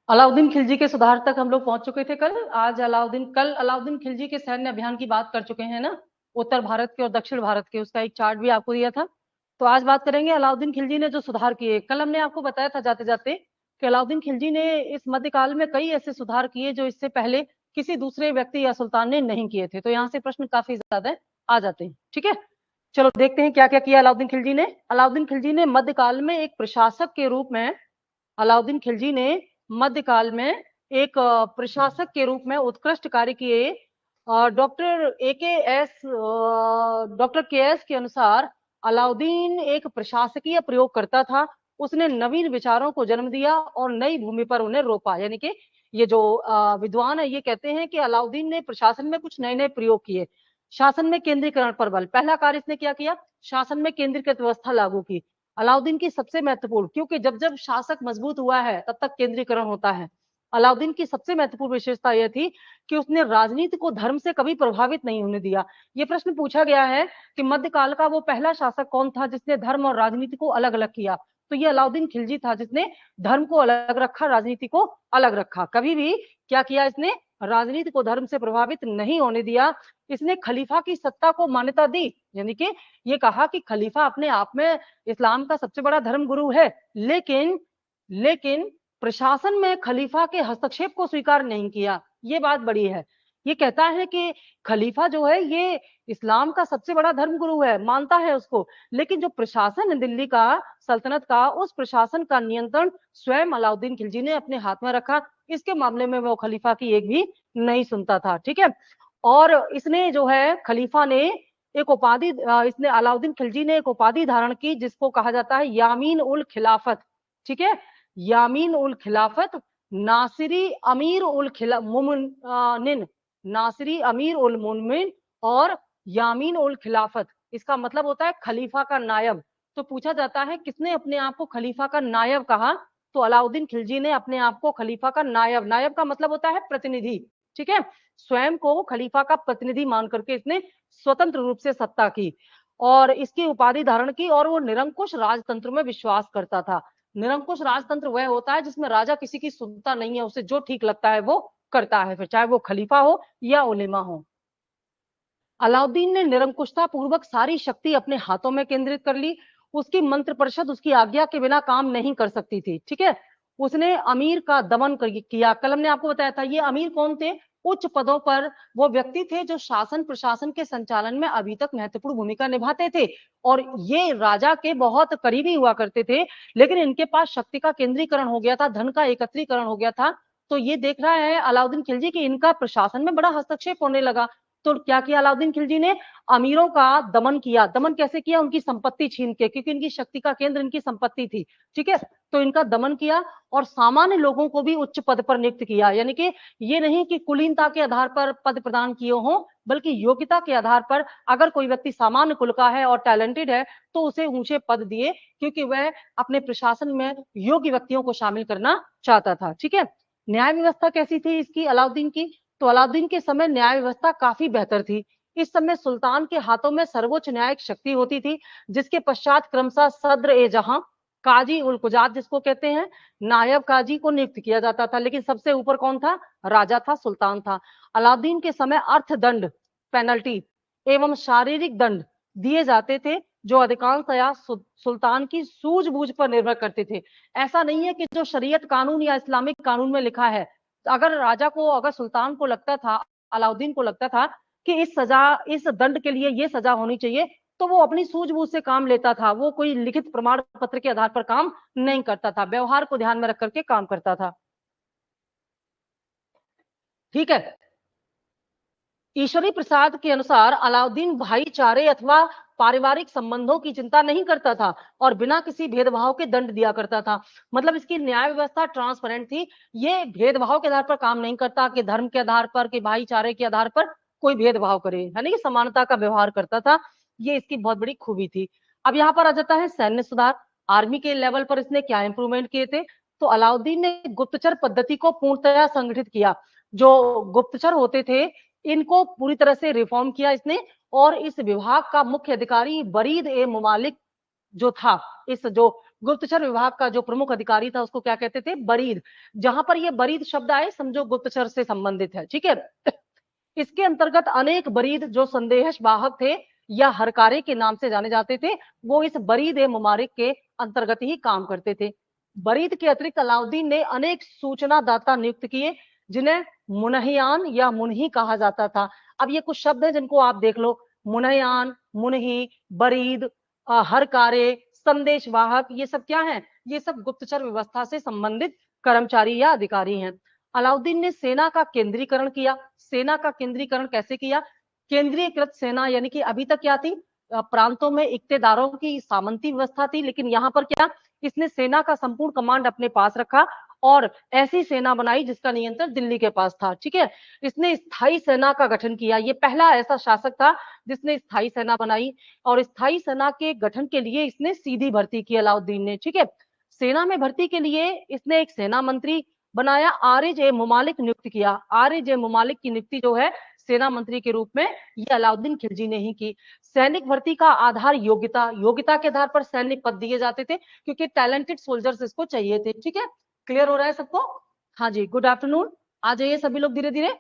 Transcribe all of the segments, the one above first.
अलाउद्दीन खिलजी के सुधार तक हम लोग पहुंच चुके थे कल अलाउद्दीन खिलजी के सैन्य अभियान की बात कर चुके हैं ना, उत्तर भारत के और दक्षिण भारत के। उसका एक चार्ट भी आपको दिया था। तो आज बात करेंगे अलाउद्दीन खिलजी ने जो सुधार किए। कल हमने आपको बताया था जाते जाते कि अलाउद्दीन खिलजी ने इस मध्यकाल में कई ऐसे सुधार किए जो इससे पहले किसी दूसरे व्यक्ति या सुल्तान ने नहीं किए थे। तो यहाँ से प्रश्न काफी ज्यादा आ जाते हैं। ठीक है, चलो देखते हैं क्या क्या किया अलाउद्दीन खिलजी ने। अलाउद्दीन खिलजी ने मध्यकाल में एक प्रशासक के रूप में अलाउद्दीन खिलजी ने मध्यकाल में एक प्रशासक के रूप में उत्कृष्ट कार्य किए। डॉक्टर के एस के अनुसार अलाउद्दीन एक प्रशासकीय प्रयोगकर्ता था। उसने नवीन विचारों को जन्म दिया और नई भूमि पर उन्हें रोपा। यानी कि ये जो विद्वान है ये कहते हैं कि अलाउद्दीन ने प्रशासन में कुछ नए नए प्रयोग किए। शासन में केंद्रीकरण पर बल, पहला कार्य इसने क्या किया, शासन में केंद्रीकृत व्यवस्था लागू की। अलाउद्दीन की सबसे महत्वपूर्ण, क्योंकि जब जब शासक मजबूत हुआ है तब तक केंद्रीकरण होता है। अलाउद्दीन की सबसे महत्वपूर्ण विशेषता यह थी कि उसने राजनीति को धर्म से कभी प्रभावित नहीं होने दिया। यह प्रश्न पूछा गया है कि मध्यकाल का वो पहला शासक कौन था जिसने धर्म और राजनीति को अलग अलग किया। तो ये अलाउद्दीन खिलजी था जिसने धर्म को अलग रखा, राजनीति को अलग रखा। कभी भी क्या किया इसने, राजनीति को धर्म से प्रभावित नहीं होने दिया। इसने खलीफा की सत्ता को मान्यता दी, यानी कि ये कहा कि खलीफा अपने आप में इस्लाम का सबसे बड़ा धर्म गुरु है, लेकिन लेकिन प्रशासन में खलीफा के हस्तक्षेप को स्वीकार नहीं किया। ये बात बड़ी है। ये कहता है कि खलीफा जो है ये इस्लाम का सबसे बड़ा धर्म गुरु है, मानता है उसको, लेकिन जो प्रशासन है दिल्ली का, सल्तनत का, उस प्रशासन का नियंत्रण स्वयं अलाउद्दीन खिलजी ने अपने हाथ में रखा। इसके मामले में वो खलीफा की एक भी नहीं सुनता था। ठीक है, और इसने जो है खलीफा ने एक उपाधि, इसने अलाउद्दीन खिलजी ने एक उपाधि धारण की जिसको कहा जाता है यामीन उल खिलाफत। ठीक है, यामीन उल खिलाफत, नासिरी अमीर उल मुमिन, नासिरी अमीर उल मुमिन और यामीन उल खिलाफत। इसका मतलब होता है खलीफा का नायब। तो पूछा जाता है किसने अपने आप को खलीफा का नायब कहा, तो अलाउद्दीन खिलजी ने अपने आप को खलीफा का नायब, नायब का मतलब होता है प्रतिनिधि। ठीक है, स्वयं को खलीफा का प्रतिनिधि मान करके इसने स्वतंत्र रूप से सत्ता की और इसकी उपाधि धारण की। और वो निरंकुश राजतंत्र में विश्वास करता था। निरंकुश राजतंत्र वह होता है जिसमें राजा किसी की सुनता नहीं है, उसे जो ठीक लगता है वो करता है, फिर चाहे वो खलीफा हो या उलेमा हो। अलाउद्दीन ने निरंकुशता पूर्वक सारी शक्ति अपने हाथों में केंद्रित कर ली। उसकी मंत्र परिषद उसकी आज्ञा के बिना काम नहीं कर सकती थी। ठीक है, उसने अमीर का दमन किया। कल हमने आपको बताया था ये अमीर कौन थे, उच्च पदों पर वो व्यक्ति थे जो शासन प्रशासन के संचालन में अभी तक महत्वपूर्ण भूमिका निभाते थे और ये राजा के बहुत करीबी हुआ करते थे। लेकिन इनके पास शक्ति का केंद्रीकरण हो गया था, धन का एकत्रीकरण हो गया था। तो ये देख रहा है अलाउद्दीन खिलजी कि इनका प्रशासन में बड़ा हस्तक्षेप होने लगा। तो क्या किया अलाउद्दीन खिलजी ने, अमीरों का दमन किया। दमन कैसे किया, उनकी संपत्ति छीन के, क्योंकि इनकी शक्ति का केंद्र इनकी संपत्ति थी। ठीक है, तो इनका दमन किया और सामान्य लोगों को भी उच्च पद पर नियुक्त किया। यानी कि ये नहीं कि कुलीनता के आधार पर पद प्रदान किए हों, बल्कि योग्यता के आधार पर अगर कोई व्यक्ति सामान्य कुल का है और टैलेंटेड है तो उसे ऊंचे पद दिए, क्योंकि वह अपने प्रशासन में योग्य व्यक्तियों को शामिल करना चाहता था। ठीक है, न्याय व्यवस्था कैसी थी इसकी, अलाउद्दीन की, तो अलाउद्दीन के समय न्याय व्यवस्था काफी बेहतर थी। इस समय सुल्तान के हाथों में सर्वोच्च न्यायिक शक्ति होती थी, जिसके पश्चात क्रमशः सद्र ए जहां, काजी उल कुजात जिसको कहते हैं, नायब काजी को नियुक्त किया जाता था। लेकिन सबसे ऊपर कौन था, राजा था, सुल्तान था। अलाउद्दीन के समय अर्थदंड, पेनल्टी एवं शारीरिक दंड दिए जाते थे, जो अधिकांशतया सुल्तान की सूझबूझ पर निर्भर करते थे। ऐसा नहीं है कि जो शरीयत कानून या इस्लामिक कानून में लिखा है, अगर राजा को, अगर सुल्तान को लगता था, अलाउद्दीन को लगता था कि इस दंड के लिए ये सजा होनी चाहिए, तो वो अपनी सूझबूझ से काम लेता था। वो कोई लिखित प्रमाण पत्र के आधार पर काम नहीं करता था, व्यवहार को ध्यान में रख करके काम करता था। ठीक है, ईश्वरी प्रसाद के अनुसार अलाउद्दीन भाईचारे अथवा पारिवारिक संबंधों की चिंता नहीं करता था और बिना किसी भेदभाव के दंड दिया करता था। मतलब इसकी न्याय व्यवस्था ट्रांसपेरेंट थी। ये भेदभाव के आधार पर काम नहीं करता कि धर्म के आधार पर, कि भाईचारे के आधार पर कोई भेदभाव करे, है ना, कि समानता का व्यवहार करता था। ये इसकी बहुत बड़ी खूबी थी। अब यहाँ पर आ जाता है सैन्य सुधार। आर्मी के लेवल पर इसने क्या इंप्रूवमेंट किए थे, तो अलाउद्दीन ने गुप्तचर पद्धति को पूर्णतया संगठित किया। जो गुप्तचर होते थे इनको पूरी तरह से रिफॉर्म किया इसने। और इस विभाग का मुख्य अधिकारी बरीद ए मुमालिक जो था, इस जो गुप्तचर विभाग का जो प्रमुख अधिकारी था उसको क्या कहते थे? बरीद। जहां पर ये बरीद शब्द आए समझो गुप्तचर से संबंधित है, ठीक है। इसके अंतर्गत अनेक बरीद जो संदेश वाहक थे या हरकारे के नाम से जाने जाते थे, वो इस बरीद ए मुमारिक के अंतर्गत ही काम करते थे। बरीद के अतिरिक्त अलाउद्दीन ने अनेक सूचना दाता नियुक्त किए, जिन्हें मुनहियान या मुनही कहा जाता था। अब ये कुछ शब्द है जिनको आप देख लो, मुनहियान, मुनही, बरीद, हरकारे, संदेश वाहक, ये सब क्या है? ये सब गुप्तचर व्यवस्था से संबंधित कर्मचारी या अधिकारी हैं। अलाउद्दीन ने सेना का केंद्रीकरण किया। सेना का केंद्रीकरण कैसे किया? केंद्रीयकृत सेना, यानी कि अभी तक क्या थी? प्रांतों में इक्तेदारों की सामंती व्यवस्था थी, लेकिन यहाँ पर क्या, इसने सेना का संपूर्ण कमांड अपने पास रखा और ऐसी सेना बनाई जिसका नियंत्रण दिल्ली के पास था, ठीक है। इसने स्थायी सेना का गठन किया। ये पहला ऐसा शासक था जिसने स्थायी सेना बनाई, और स्थायी सेना के गठन के लिए इसने सीधी भर्ती की अलाउद्दीन ने, ठीक है। सेना में भर्ती के लिए इसने एक सेना मंत्री बनाया, आरिज ए मुमालिक नियुक्त किया। आरिज ए मुमालिक की नियुक्ति जो है सेना मंत्री के रूप में ये अलाउद्दीन खिलजी ने ही की। सैनिक भर्ती का आधार योग्यता, योग्यता के आधार पर सैनिक पद दिए जाते थे, क्योंकि टैलेंटेड सोल्जर्स इसको चाहिए थे, ठीक है। क्लियर हो रहा है सबको? हाँ जी, गुड आफ्टरनून, आ जाइए सभी लोग धीरे धीरे।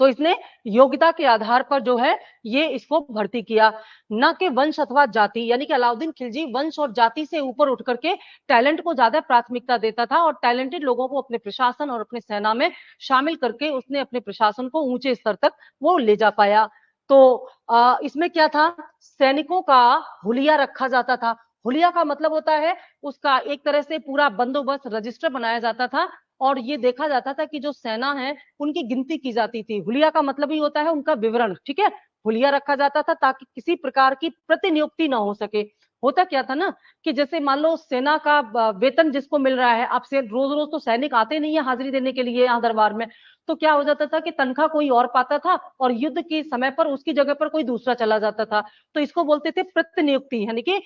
तो इसने योग्यता के आधार पर जो है ये इसको भर्ती किया, न कि वंश अथवा जाति। यानी कि अलाउद्दीन खिलजी वंश और जाति से ऊपर उठ करके टैलेंट को ज्यादा प्राथमिकता देता था, और टैलेंटेड लोगों को अपने प्रशासन और अपने सेना में शामिल करके उसने अपने प्रशासन को ऊंचे स्तर तक वो ले जा पाया। तो इसमें क्या था? सैनिकों का हुलिया रखा जाता था। हुलिया का मतलब होता है उसका एक तरह से पूरा बंदोबस्त, रजिस्टर बनाया जाता था, और ये देखा जाता था कि जो सेना है उनकी गिनती की जाती थी। हुलिया का मतलब ही होता है उनका विवरण, ठीक है। हुलिया रखा जाता था ताकि किसी प्रकार की प्रतिनियुक्ति ना हो सके। होता क्या था ना कि जैसे मान लो सेना का वेतन जिसको मिल रहा है, अब से रोज रोज तो सैनिक आते नहीं है हाजिरी देने के लिए यहाँ दरबार में, तो क्या हो जाता था कि तनख्वाह कोई और पाता था और युद्ध के समय पर उसकी जगह पर कोई दूसरा चला जाता था। तो इसको बोलते थे प्रतिनियुक्ति, यानी कि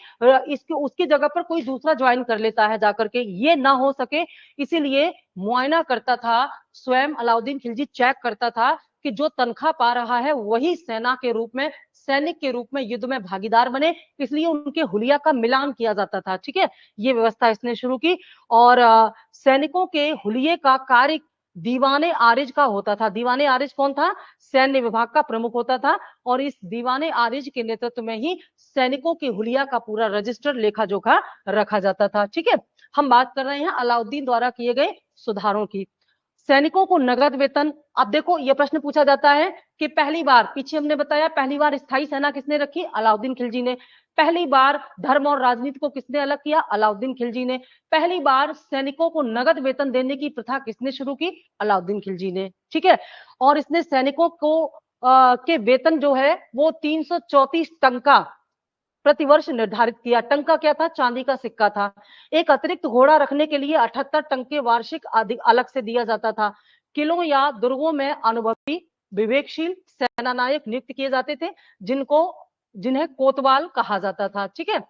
इसके उसकी जगह पर कोई दूसरा ज्वाइन कर लेता है जाकर के। ये ना हो सके इसीलिए मुआयना करता था, स्वयं अलाउद्दीन खिलजी चेक करता था कि जो तनख्वाह पा रहा है वही सेना के रूप में, सैनिक के रूप में युद्ध में भागीदार बने, इसलिए उनके हुलिया का मिलान किया जाता था, ठीक है। ये व्यवस्था इसने शुरू की, और सैनिकों के हुलिये का कार्य दीवाने आरिज का होता था। दीवाने आरिज कौन था? सैन्य विभाग का प्रमुख होता था, और इस दीवाने आरिज के नेतृत्व में ही सैनिकों के हुलिया का पूरा रजिस्टर, लेखा जोखा रखा जाता था, ठीक है। हम बात कर रहे हैं अलाउद्दीन द्वारा किए गए सुधारों की। सैनिकों को नगद वेतन। अब देखो ये प्रश्न पूछा जाता है कि पहली बार, पीछे हमने बताया पहली बार स्थायी सेना किसने रखी? अलाउद्दीन खिलजी ने। पहली बार धर्म और राजनीति को किसने अलग किया? अलाउद्दीन खिलजी ने। पहली बार सैनिकों को नगद वेतन देने की प्रथा किसने शुरू की? अलाउद्दीन खिलजी ने, ठीक है। और इसने सैनिकों को के वेतन जो है वो 334 टंका प्रतिवर्ष निर्धारित किया। टंका क्या था? चांदी का सिक्का था। एक अतिरिक्त घोड़ा रखने के लिए 78 टंके वार्षिक अलग से दिया जाता था। किलों या दुर्गों में अनुभवी विवेकशील सेना नायक नियुक्त किए जाते थे, जिन्हें कोतवाल कहा जाता था, ठीक है।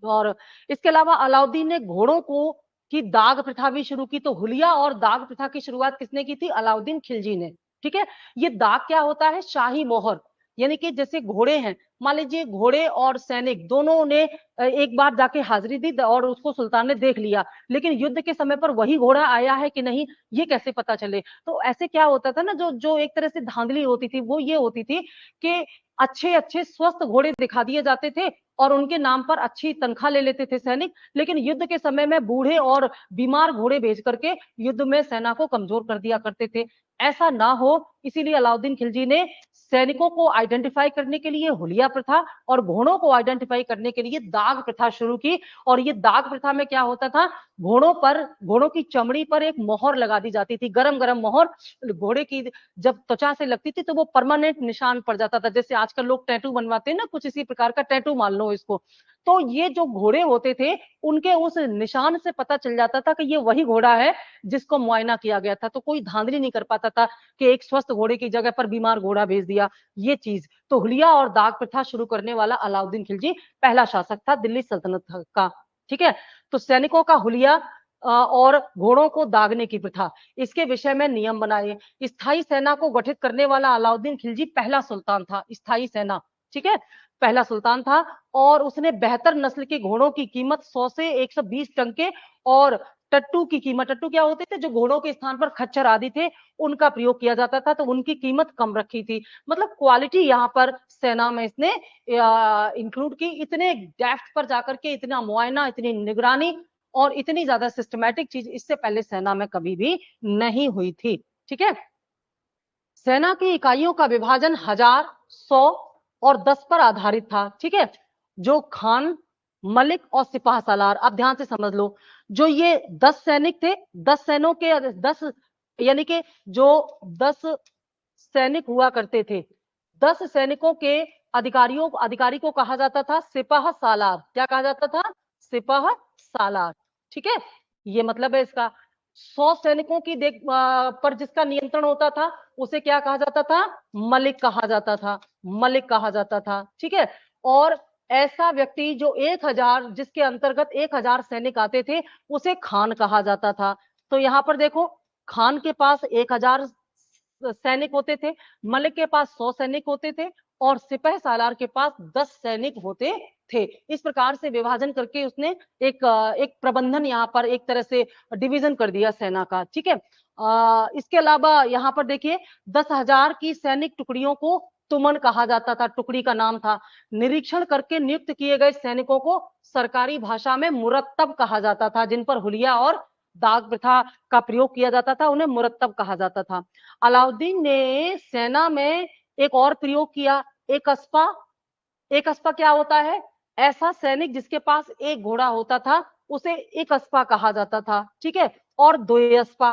और इसके अलावा अलाउद्दीन ने घोड़ों को की दाग प्रथा भी शुरू की। तो हुलिया और दाग प्रथा की शुरुआत किसने की थी? अलाउद्दीन खिलजी ने, ठीक है। ये दाग क्या होता है? शाही मोहर, यानी कि जैसे घोड़े हैं, मान लीजिए घोड़े और सैनिक दोनों ने एक बार जाके हाजिरी दी और उसको सुल्तान ने देख लिया, लेकिन युद्ध के समय पर वही घोड़ा आया है कि नहीं ये कैसे पता चले? तो ऐसे क्या होता था ना, जो जो एक तरह से धांधली होती थी वो ये होती थी कि अच्छे अच्छे स्वस्थ घोड़े दिखा दिए जाते थे और उनके नाम पर अच्छी तनख्वाह ले लेते थे सैनिक, लेकिन युद्ध के समय में बूढ़े और बीमार घोड़े भेज करके युद्ध में सेना को कमजोर कर दिया करते थे। ऐसा ना हो इसीलिए अलाउद्दीन खिलजी ने सैनिकों को आइडेंटिफाई करने के लिए हुलिया प्रथा और घोड़ों को आइडेंटिफाई करने के लिए दाग प्रथा शुरू की। और ये दाग प्रथा में क्या होता था? घोड़ों की चमड़ी पर एक मोहर लगा दी जाती थी, गरम गरम मोहर। घोड़े की जब त्वचा से लगती थी तो वो परमानेंट निशान पड़ जाता था, जैसे आजकल लोग टैटू बनवाते हैं ना, कुछ इसी प्रकार का टैटू मान लो इसको। तो ये जो घोड़े होते थे उनके उस निशान से पता चल जाता था कि ये वही घोड़ा है जिसको मुआयना किया गया था। तो कोई धांधली नहीं कर पाता था कि एक स्वस्थ घोड़े की जगह पर बीमार घोड़ा भेज दिया, ये चीज। तो हुलिया और दाग प्रथा शुरू करने वाला अलाउद्दीन खिलजी पहला शासक था दिल्ली सल्तनत का, ठीक है। तो सैनिकों का हुलिया और घोड़ों को दागने की प्रथा, इसके विषय में नियम बनाए। स्थायी सेना को गठित करने वाला अलाउद्दीन खिलजी पहला सुल्तान था। स्थायी सेना, ठीक है। पहला सुल्तान था, और उसने बेहतर नस्ल के घोड़ों की कीमत 100 से 120 टंके, और टट्टू की कीमत, टट्टू क्या होते थे, जो घोड़ों के स्थान पर खच्चर आदि थे उनका प्रयोग किया जाता था, तो उनकी कीमत कम रखी थी। मतलब क्वालिटी यहाँ पर सेना में इसने इंक्लूड की। इतने डेप्थ पर जाकर के इतना मुआयना, इतनी निगरानी और इतनी ज्यादा सिस्टमैटिक चीज इससे पहले सेना में कभी भी नहीं हुई थी। ठीक है। सेना की इकाइयों का विभाजन 1000, 100 और 10 पर आधारित था। ठीक है। जो खान, मलिक और सिपाह सालार, आप ध्यान से समझ लो, जो ये 10 सैनिक थे, 10 सैनों के 10, यानी कि जो 10 सैनिक हुआ करते थे, 10 सैनिकों के अधिकारी को कहा जाता था सिपाह सालार। क्या कहा जाता था? सिपाह सालार। ठीक है। ये मतलब है इसका। 100 सैनिकों की पर जिसका नियंत्रण होता था उसे क्या कहा जाता था? मलिक कहा जाता था। मलिक कहा जाता था। ठीक है। और ऐसा व्यक्ति जो 1000, जिसके अंतर्गत 1000 सैनिक आते थे, उसे खान कहा जाता था। तो यहां पर देखो, खान के पास 1000 सैनिक होते थे, मलिक के पास 100 सैनिक होते थे, और सिपह सालार के पास 10 सैनिक होते थे। इस प्रकार से विभाजन करके उसने एक प्रबंधन यहाँ पर एक तरह से डिवीजन कर दिया सेना का। ठीक है। इसके अलावा यहाँ पर देखिए, 10,000 की सैनिक टुकड़ियों को तुमन कहा जाता था, टुकड़ी का नाम था। निरीक्षण करके नियुक्त किए गए सैनिकों को सरकारी भाषा में मुरत्तब कहा जाता था। जिन पर हुलिया और दाग प्रथा का प्रयोग किया जाता था उन्हें मुरत्तब कहा जाता था। अलाउद्दीन ने सेना में एक और प्रयोग किया, एक अस्पा। एक अस्पा क्या होता है? ऐसा सैनिक जिसके पास एक घोड़ा होता था उसे एक अस्पा कहा जाता था। ठीक है। और दो अस्पा,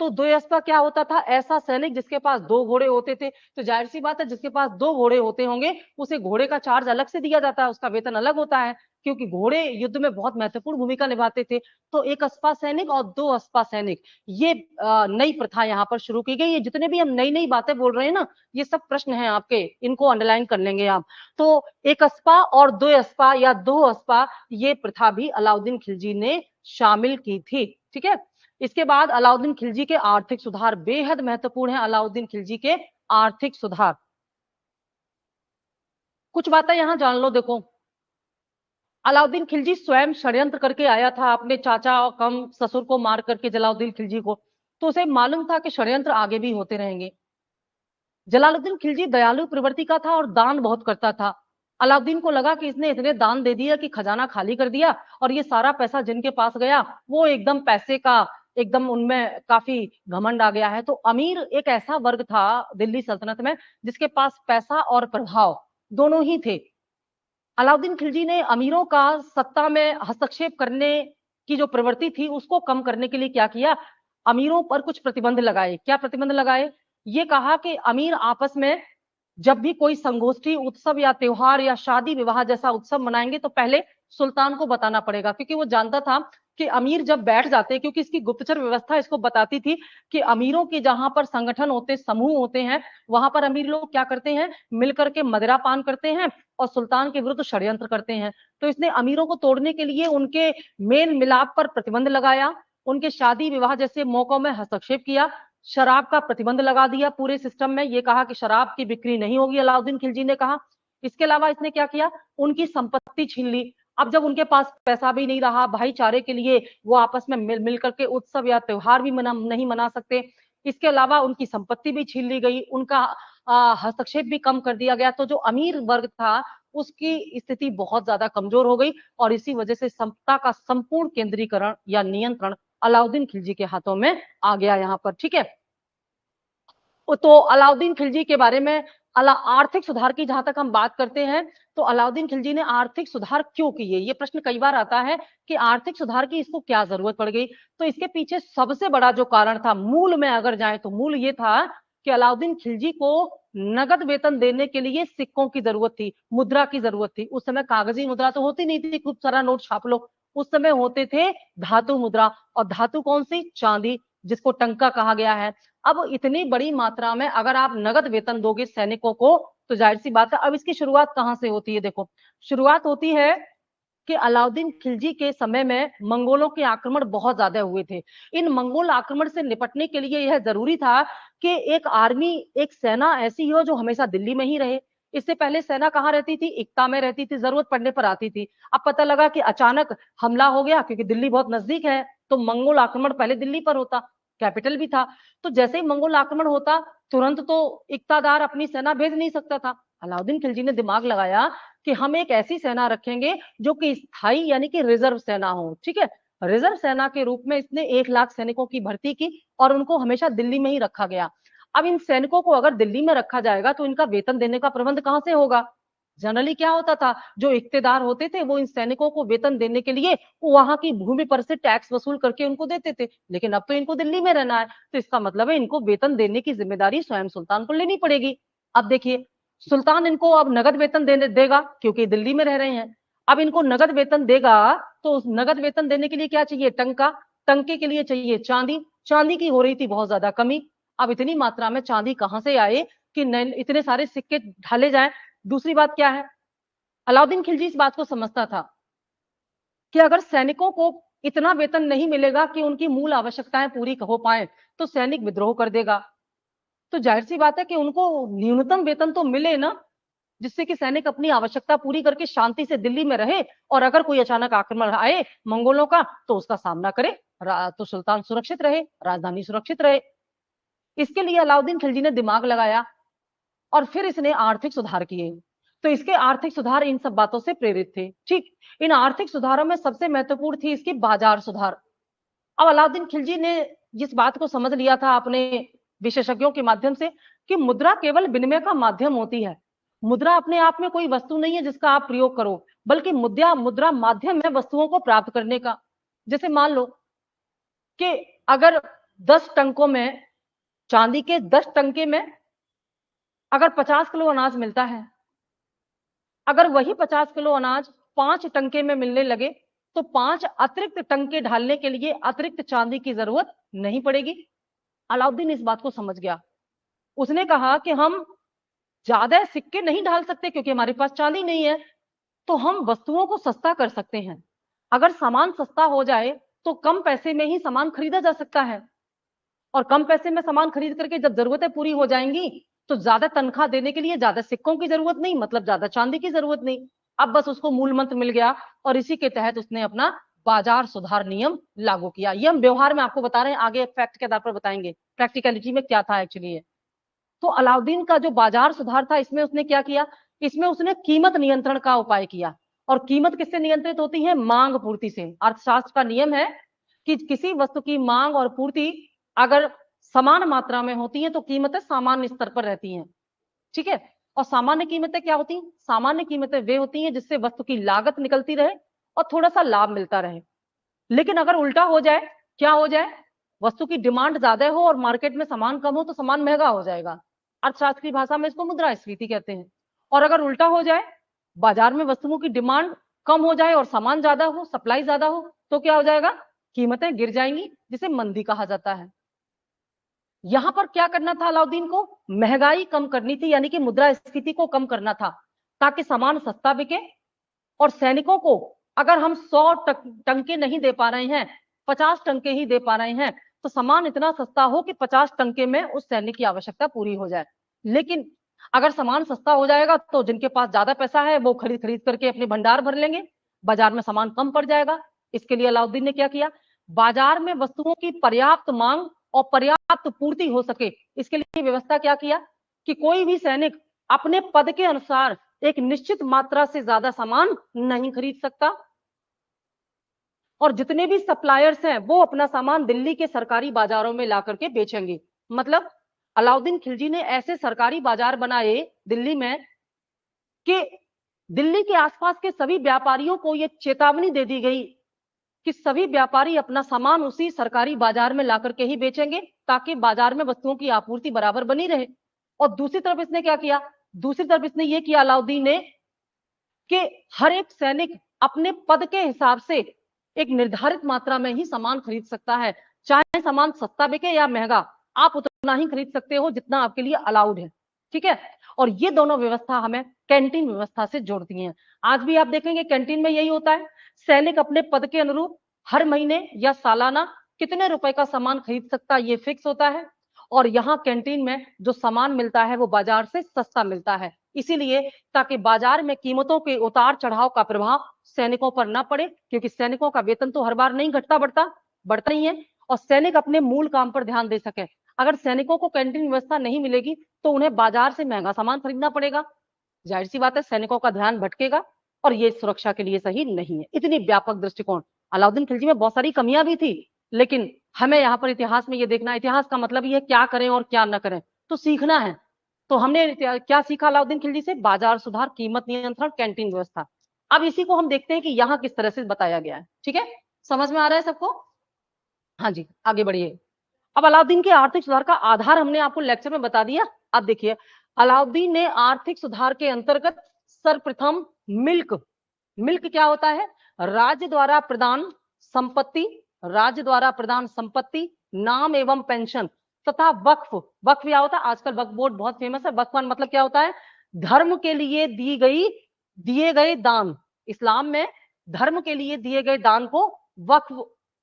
तो दो अस्पा क्या होता था? ऐसा सैनिक जिसके पास 2 घोड़े होते थे। तो जाहिर सी बात है, जिसके पास 2 घोड़े होते होंगे उसे घोड़े का चार्ज अलग से दिया जाता है, उसका वेतन अलग होता है, क्योंकि घोड़े युद्ध में बहुत महत्वपूर्ण भूमिका निभाते थे। तो एक अस्पा सैनिक और 2 अस्पा सैनिक, ये नई प्रथा यहाँ पर शुरू की गई। ये जितने भी हम नई नई बातें बोल रहे हैं ना, ये सब प्रश्न हैं आपके, इनको अंडरलाइन कर लेंगे आप। तो एक अस्पा और 2 अस्पा या 2 अस्पा, ये प्रथा भी अलाउद्दीन खिलजी ने शामिल की थी। ठीक है। इसके बाद अलाउद्दीन खिलजी के आर्थिक सुधार बेहद महत्वपूर्ण है। अलाउद्दीन खिलजी के आर्थिक सुधार, कुछ बातें यहां जान लो। देखो, अलाउद्दीन खिलजी स्वयं षड्यंत्र करके आया था अपने चाचा और कम ससुर को मार करके, जलालुद्दीन खिलजी को। तो उसे मालूम था कि षड्यंत्र आगे भी होते रहेंगे। जलालुद्दीन खिलजी दयालु प्रवृत्ति का था और दान बहुत करता था। अलाउद्दीन को लगा कि इसने इतने दान दे दिया कि खजाना खाली कर दिया, और ये सारा पैसा जिनके पास गया वो एकदम पैसे का एकदम उनमें काफी घमंड आ गया है। तो अमीर एक ऐसा वर्ग था दिल्ली सल्तनत में जिसके पास पैसा और प्रभाव दोनों ही थे। अलाउद्दीन खिलजी ने अमीरों का सत्ता में हस्तक्षेप करने की जो प्रवृत्ति थी उसको कम करने के लिए क्या किया? अमीरों पर कुछ प्रतिबंध लगाए। क्या प्रतिबंध लगाए? ये कहा कि अमीर आपस में जब भी कोई संगोष्ठी, उत्सव या त्योहार या शादी विवाह जैसा उत्सव मनाएंगे तो पहले सुल्तान को बताना पड़ेगा, क्योंकि वो जानता था कि अमीर जब बैठ जाते, क्योंकि इसकी गुप्तचर व्यवस्था इसको बताती थी कि अमीरों के जहां पर संगठन होते, समूह होते हैं, वहां पर अमीर लोग क्या करते हैं? मिलकर के मदिरा पान करते हैं और सुल्तान के विरुद्ध षड्यंत्र करते हैं। तो इसने अमीरों को तोड़ने के लिए उनके मेल मिलाप पर प्रतिबंध लगाया, उनके शादी विवाह जैसे मौकों में हस्तक्षेप किया, शराब का प्रतिबंध लगा दिया पूरे सिस्टम में। ये कहा कि शराब की बिक्री नहीं होगी, अलाउद्दीन खिलजी ने कहा। इसके अलावा इसने क्या किया? उनकी संपत्ति छीन ली। अब जब उनके पास पैसा भी नहीं रहा, भाईचारे के लिए वो आपस में मिल करके उत्सव या त्योहार भी नहीं मना सकते, इसके अलावा उनकी संपत्ति भी छीन ली गई, उनका हस्तक्षेप भी कम कर दिया गया। तो जो अमीर वर्ग था उसकी स्थिति बहुत ज्यादा कमजोर हो गई, और इसी वजह से सत्ता का संपूर्ण केंद्रीकरण या नियंत्रण अलाउद्दीन खिलजी के हाथों में आ गया यहाँ पर। ठीक है। तो अलाउद्दीन खिलजी के बारे में आर्थिक सुधार की जहां तक हम बात करते हैं, तो अलाउद्दीन खिलजी ने आर्थिक सुधार क्यों किए? ये प्रश्न कई बार आता है कि आर्थिक सुधार की इसको क्या जरूरत पड़ गई। तो इसके पीछे सबसे बड़ा जो कारण था, मूल में अगर जाए तो मूल ये था कि अलाउद्दीन खिलजी को नगद वेतन देने के लिए सिक्कों की जरूरत थी, मुद्रा की जरूरत थी। उस समय कागजी मुद्रा तो होती नहीं थी, खूब सारा नोट छाप लो। उस समय होते थे धातु मुद्रा, और धातु कौन सी? चांदी, जिसको टंका कहा गया है। अब इतनी बड़ी मात्रा में अगर आप नगद वेतन दोगे सैनिकों को, तो जाहिर सी बात है। अब इसकी शुरुआत कहां से होती है? देखो, शुरुआत होती है कि अलाउद्दीन खिलजी के समय में मंगोलों के आक्रमण बहुत ज्यादा हुए थे। इन मंगोल आक्रमण से निपटने के लिए यह जरूरी था कि एक आर्मी, एक सेना ऐसी हो जो हमेशा दिल्ली में ही रहे। इससे पहले सेना कहाँ रहती थी? इक्ता में रहती थी, जरूरत पड़ने पर आती थी। अब पता लगा कि अचानक हमला हो गया, क्योंकि दिल्ली बहुत नजदीक है, तो मंगोल आक्रमण पहले दिल्ली पर होता, कैपिटल भी था। तो जैसे ही मंगोल आक्रमण होता, तुरंत तो इक्तादार अपनी सेना भेज नहीं सकता था। अलाउद्दीन खिलजी ने दिमाग लगाया कि हम एक ऐसी सेना रखेंगे जो कि स्थायी यानी कि रिजर्व सेना हो। ठीक है, रिजर्व सेना के रूप में इसने 1 लाख सैनिकों की भर्ती की और उनको हमेशा दिल्ली में ही रखा गया। अब इन सैनिकों को अगर दिल्ली में रखा जाएगा तो इनका वेतन देने का प्रबंध कहां से होगा? जनरली क्या होता था, जो इक्तेदार होते थे वो इन सैनिकों को वेतन देने के लिए वहां की भूमि पर से टैक्स वसूल करके उनको देते थे, लेकिन अब तो इनको दिल्ली में रहना है, तो इसका मतलब है इनको वेतन देने की जिम्मेदारी स्वयं सुल्तान को लेनी पड़ेगी। अब देखिए, सुल्तान इनको अब नगद वेतन देगा क्योंकि दिल्ली में रह रहे हैं। अब इनको नगद वेतन देगा तो उस नगद वेतन देने के लिए क्या चाहिए? टंका। टंके के लिए चाहिए चांदी। चांदी की हो रही थी बहुत ज्यादा कमी। अब इतनी मात्रा में चांदी कहां से आए कि इतने सारे सिक्के ढाले जाएं? दूसरी बात क्या है, अलाउद्दीन खिलजी इस बात को समझता था कि अगर सैनिकों को इतना वेतन नहीं मिलेगा कि उनकी मूल आवश्यकताएं पूरी हो पाए तो सैनिक विद्रोह कर देगा। तो जाहिर सी बात है कि उनको न्यूनतम वेतन तो मिले ना, जिससे कि सैनिक अपनी आवश्यकता पूरी करके शांति से दिल्ली में रहे, और अगर कोई अचानक आक्रमण आए मंगोलों का तो उसका सामना करे, तो सुल्तान सुरक्षित रहे, राजधानी सुरक्षित रहे। इसके लिए अलाउद्दीन खिलजी ने दिमाग लगाया और फिर इसने आर्थिक सुधार किए। तो इसके आर्थिक सुधार इन सब बातों से प्रेरित थे। ठीक, इन आर्थिक सुधारों में सबसे महत्वपूर्ण थी इसकी बाजार सुधार। अब अलाउद्दीन खिलजी ने जिस बात को समझ लिया था अपने विशेषज्ञों के माध्यम से कि मुद्रा केवल विनिमय का माध्यम होती है, मुद्रा अपने आप में कोई वस्तु नहीं है जिसका आप प्रयोग करो, बल्कि मुद्रा माध्यम है वस्तुओं को प्राप्त करने का। जैसे मान लो कि अगर 10 टंकों में, चांदी के 10 टंके में अगर 50 किलो अनाज मिलता है, अगर वही 50 किलो अनाज 5 टंके में मिलने लगे तो 5 अतिरिक्त टंके ढालने के लिए अतिरिक्त चांदी की जरूरत नहीं पड़ेगी। अलाउद्दीन इस बात को समझ गया। उसने कहा कि हम ज्यादा सिक्के नहीं ढाल सकते क्योंकि हमारे पास चांदी नहीं है, तो हम वस्तुओं को सस्ता कर सकते हैं। अगर सामान सस्ता हो जाए तो कम पैसे में ही सामान खरीदा जा सकता है, और कम पैसे में सामान खरीद करके जब जरूरतें पूरी हो जाएंगी तो ज्यादा तनख्वाह देने के लिए ज्यादा सिक्कों की जरूरत नहीं, मतलब ज्यादा चांदी की जरूरत नहीं। अब बस उसको मूल मंत्र मिल गया और इसी के तहत उसने अपना बाजार सुधार नियम लागू किया। ये हम व्यवहार में आपको बता रहे हैं, आगे फैक्ट के आधार पर बताएंगे प्रैक्टिकलिटी में क्या था एक्चुअली। तो अलाउद्दीन का जो बाजार सुधार था इसमें उसने क्या किया, इसमें उसने कीमत नियंत्रण का उपाय किया। और कीमत किससे नियंत्रित होती है? मांग पूर्ति से। अर्थशास्त्र का नियम है कि किसी वस्तु की मांग और पूर्ति अगर समान मात्रा में होती है तो कीमतें सामान्य स्तर पर रहती हैं। ठीक है, और सामान्य कीमतें क्या होती हैं? सामान्य कीमतें वे होती हैं जिससे वस्तु की लागत निकलती रहे और थोड़ा सा लाभ मिलता रहे। लेकिन अगर उल्टा हो जाए, क्या हो जाए, वस्तु की डिमांड ज्यादा हो और मार्केट में सामान कम हो तो सामान महंगा हो जाएगा। अर्थशास्त्र की भाषा में इसको मुद्रास्फीति कहते हैं। और अगर उल्टा हो जाए, बाजार में वस्तुओं की डिमांड कम हो जाए और सामान ज्यादा हो, सप्लाई ज्यादा हो, तो क्या हो जाएगा? कीमतें गिर जाएंगी, जिसे मंदी कहा जाता है। यहां पर क्या करना था अलाउद्दीन को? महंगाई कम करनी थी, यानी कि मुद्रास्फीति को कम करना था, ताकि सामान सस्ता बिके। और सैनिकों को अगर हम 100 टंके नहीं दे पा रहे हैं, 50 टंके ही दे पा रहे हैं, तो सामान इतना सस्ता हो कि 50 टंके में उस सैनिक की आवश्यकता पूरी हो जाए। लेकिन अगर सामान सस्ता हो जाएगा तो जिनके पास ज्यादा पैसा है वो खरीद खरीद करके अपने भंडार भर लेंगे, बाजार में सामान कम पड़ जाएगा। इसके लिए अलाउद्दीन ने क्या किया? बाजार में वस्तुओं की पर्याप्त मांग और पर्याप्त पूर्ति हो सके, इसके लिए व्यवस्था क्या किया कि कोई भी सैनिक अपने पद के अनुसार एक निश्चित मात्रा से ज्यादा सामान नहीं खरीद सकता, और जितने भी सप्लायर्स हैं वो अपना सामान दिल्ली के सरकारी बाजारों में ला करके बेचेंगे। मतलब अलाउद्दीन खिलजी ने ऐसे सरकारी बाजार बनाए दिल्ली में कि दिल्ली के आसपास के सभी व्यापारियों को यह चेतावनी दे दी गई कि सभी व्यापारी अपना सामान उसी सरकारी बाजार में ला करके ही बेचेंगे, ताकि बाजार में वस्तुओं की आपूर्ति बराबर बनी रहे। और दूसरी तरफ इसने क्या किया? दूसरी तरफ इसने ये किया अलाउद्दीन ने कि हर एक सैनिक अपने पद के हिसाब से एक निर्धारित मात्रा में ही सामान खरीद सकता है, चाहे सामान सस्ता बिके या महंगा, आप उतना ही खरीद सकते हो जितना आपके लिए अलाउड है। ठीक है, और ये दोनों व्यवस्था हमें कैंटीन व्यवस्था से जोड़ती हैं। आज भी आप देखेंगे कैंटीन में यही होता है, सैनिक अपने पद के अनुरूप हर महीने या सालाना कितने रुपए का सामान खरीद सकता है ये फिक्स होता है, और यहाँ कैंटीन में जो सामान मिलता है वो बाजार से सस्ता मिलता है। इसीलिए ताकि बाजार में कीमतों के उतार चढ़ाव का प्रभाव सैनिकों पर ना पड़े, क्योंकि सैनिकों का वेतन तो हर बार नहीं घटता बढ़ता ही है, और सैनिक अपने मूल काम पर ध्यान दे सके। अगर सैनिकों को कैंटीन व्यवस्था नहीं मिलेगी तो उन्हें बाजार से महंगा सामान खरीदना पड़ेगा, जाहिर सी बात है सैनिकों का ध्यान भटकेगा, और ये सुरक्षा के लिए सही नहीं है। इतनी व्यापक दृष्टिकोण। अलाउद्दीन खिलजी में बहुत सारी कमियां भी थी, लेकिन हमें यहाँ पर इतिहास में ये देखना, इतिहास का मतलब ये क्या करें और क्या न करें, तो सीखना है। तो हमने क्या सीखा अलाउद्दीन खिलजी से? बाजार सुधार, कीमत नियंत्रण, कैंटीन व्यवस्था। अब इसी को हम देखते हैं कि यहाँ किस तरह से बताया गया है। ठीक है, समझ में आ रहा है सबको? हाँ जी, आगे बढ़िए। अब अलाउद्दीन के आर्थिक सुधार का आधार हमने आपको लेक्चर में बता दिया। अब देखिए, अलाउद्दीन ने आर्थिक सुधार के अंतर्गत सर्वप्रथम मिल्क क्या होता है? राज्य द्वारा प्रदान संपत्ति, राज्य द्वारा प्रदान संपत्ति, नाम एवं पेंशन तथा वक्फ। वक्फ क्या होता है? आजकल वक्फ बोर्ड बहुत फेमस है। वक्फ मतलब क्या होता है? धर्म के लिए दिए गए दान। इस्लाम में धर्म के लिए दिए गए दान को वक्फ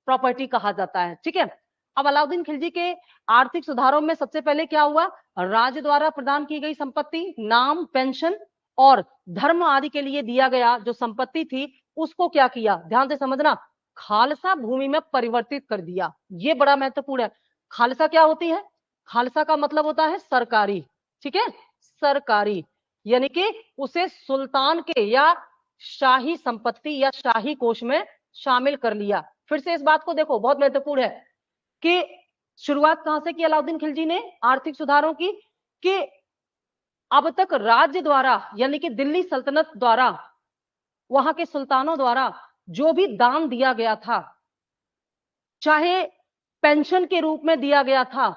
प्रॉपर्टी कहा जाता है। ठीक है, अब अलाउद्दीन खिलजी के आर्थिक सुधारों में सबसे पहले क्या हुआ? राज्य द्वारा प्रदान की गई संपत्ति, नाम, पेंशन और धर्म आदि के लिए दिया गया जो संपत्ति थी उसको क्या किया? ध्यान से समझना, खालसा भूमि में परिवर्तित कर दिया। ये बड़ा महत्वपूर्ण है। खालसा क्या होती है? खालसा का मतलब होता है सरकारी। ठीक है, सरकारी, यानी कि उसे सुल्तान के या शाही संपत्ति या शाही कोष में शामिल कर लिया। फिर से इस बात को देखो, बहुत महत्वपूर्ण है कि शुरुआत कहां से की अलाउद्दीन खिलजी ने आर्थिक सुधारों की? कि अब तक राज्य द्वारा यानी कि दिल्ली सल्तनत द्वारा, वहां के सुल्तानों द्वारा जो भी दान दिया गया था, चाहे पेंशन के रूप में दिया गया था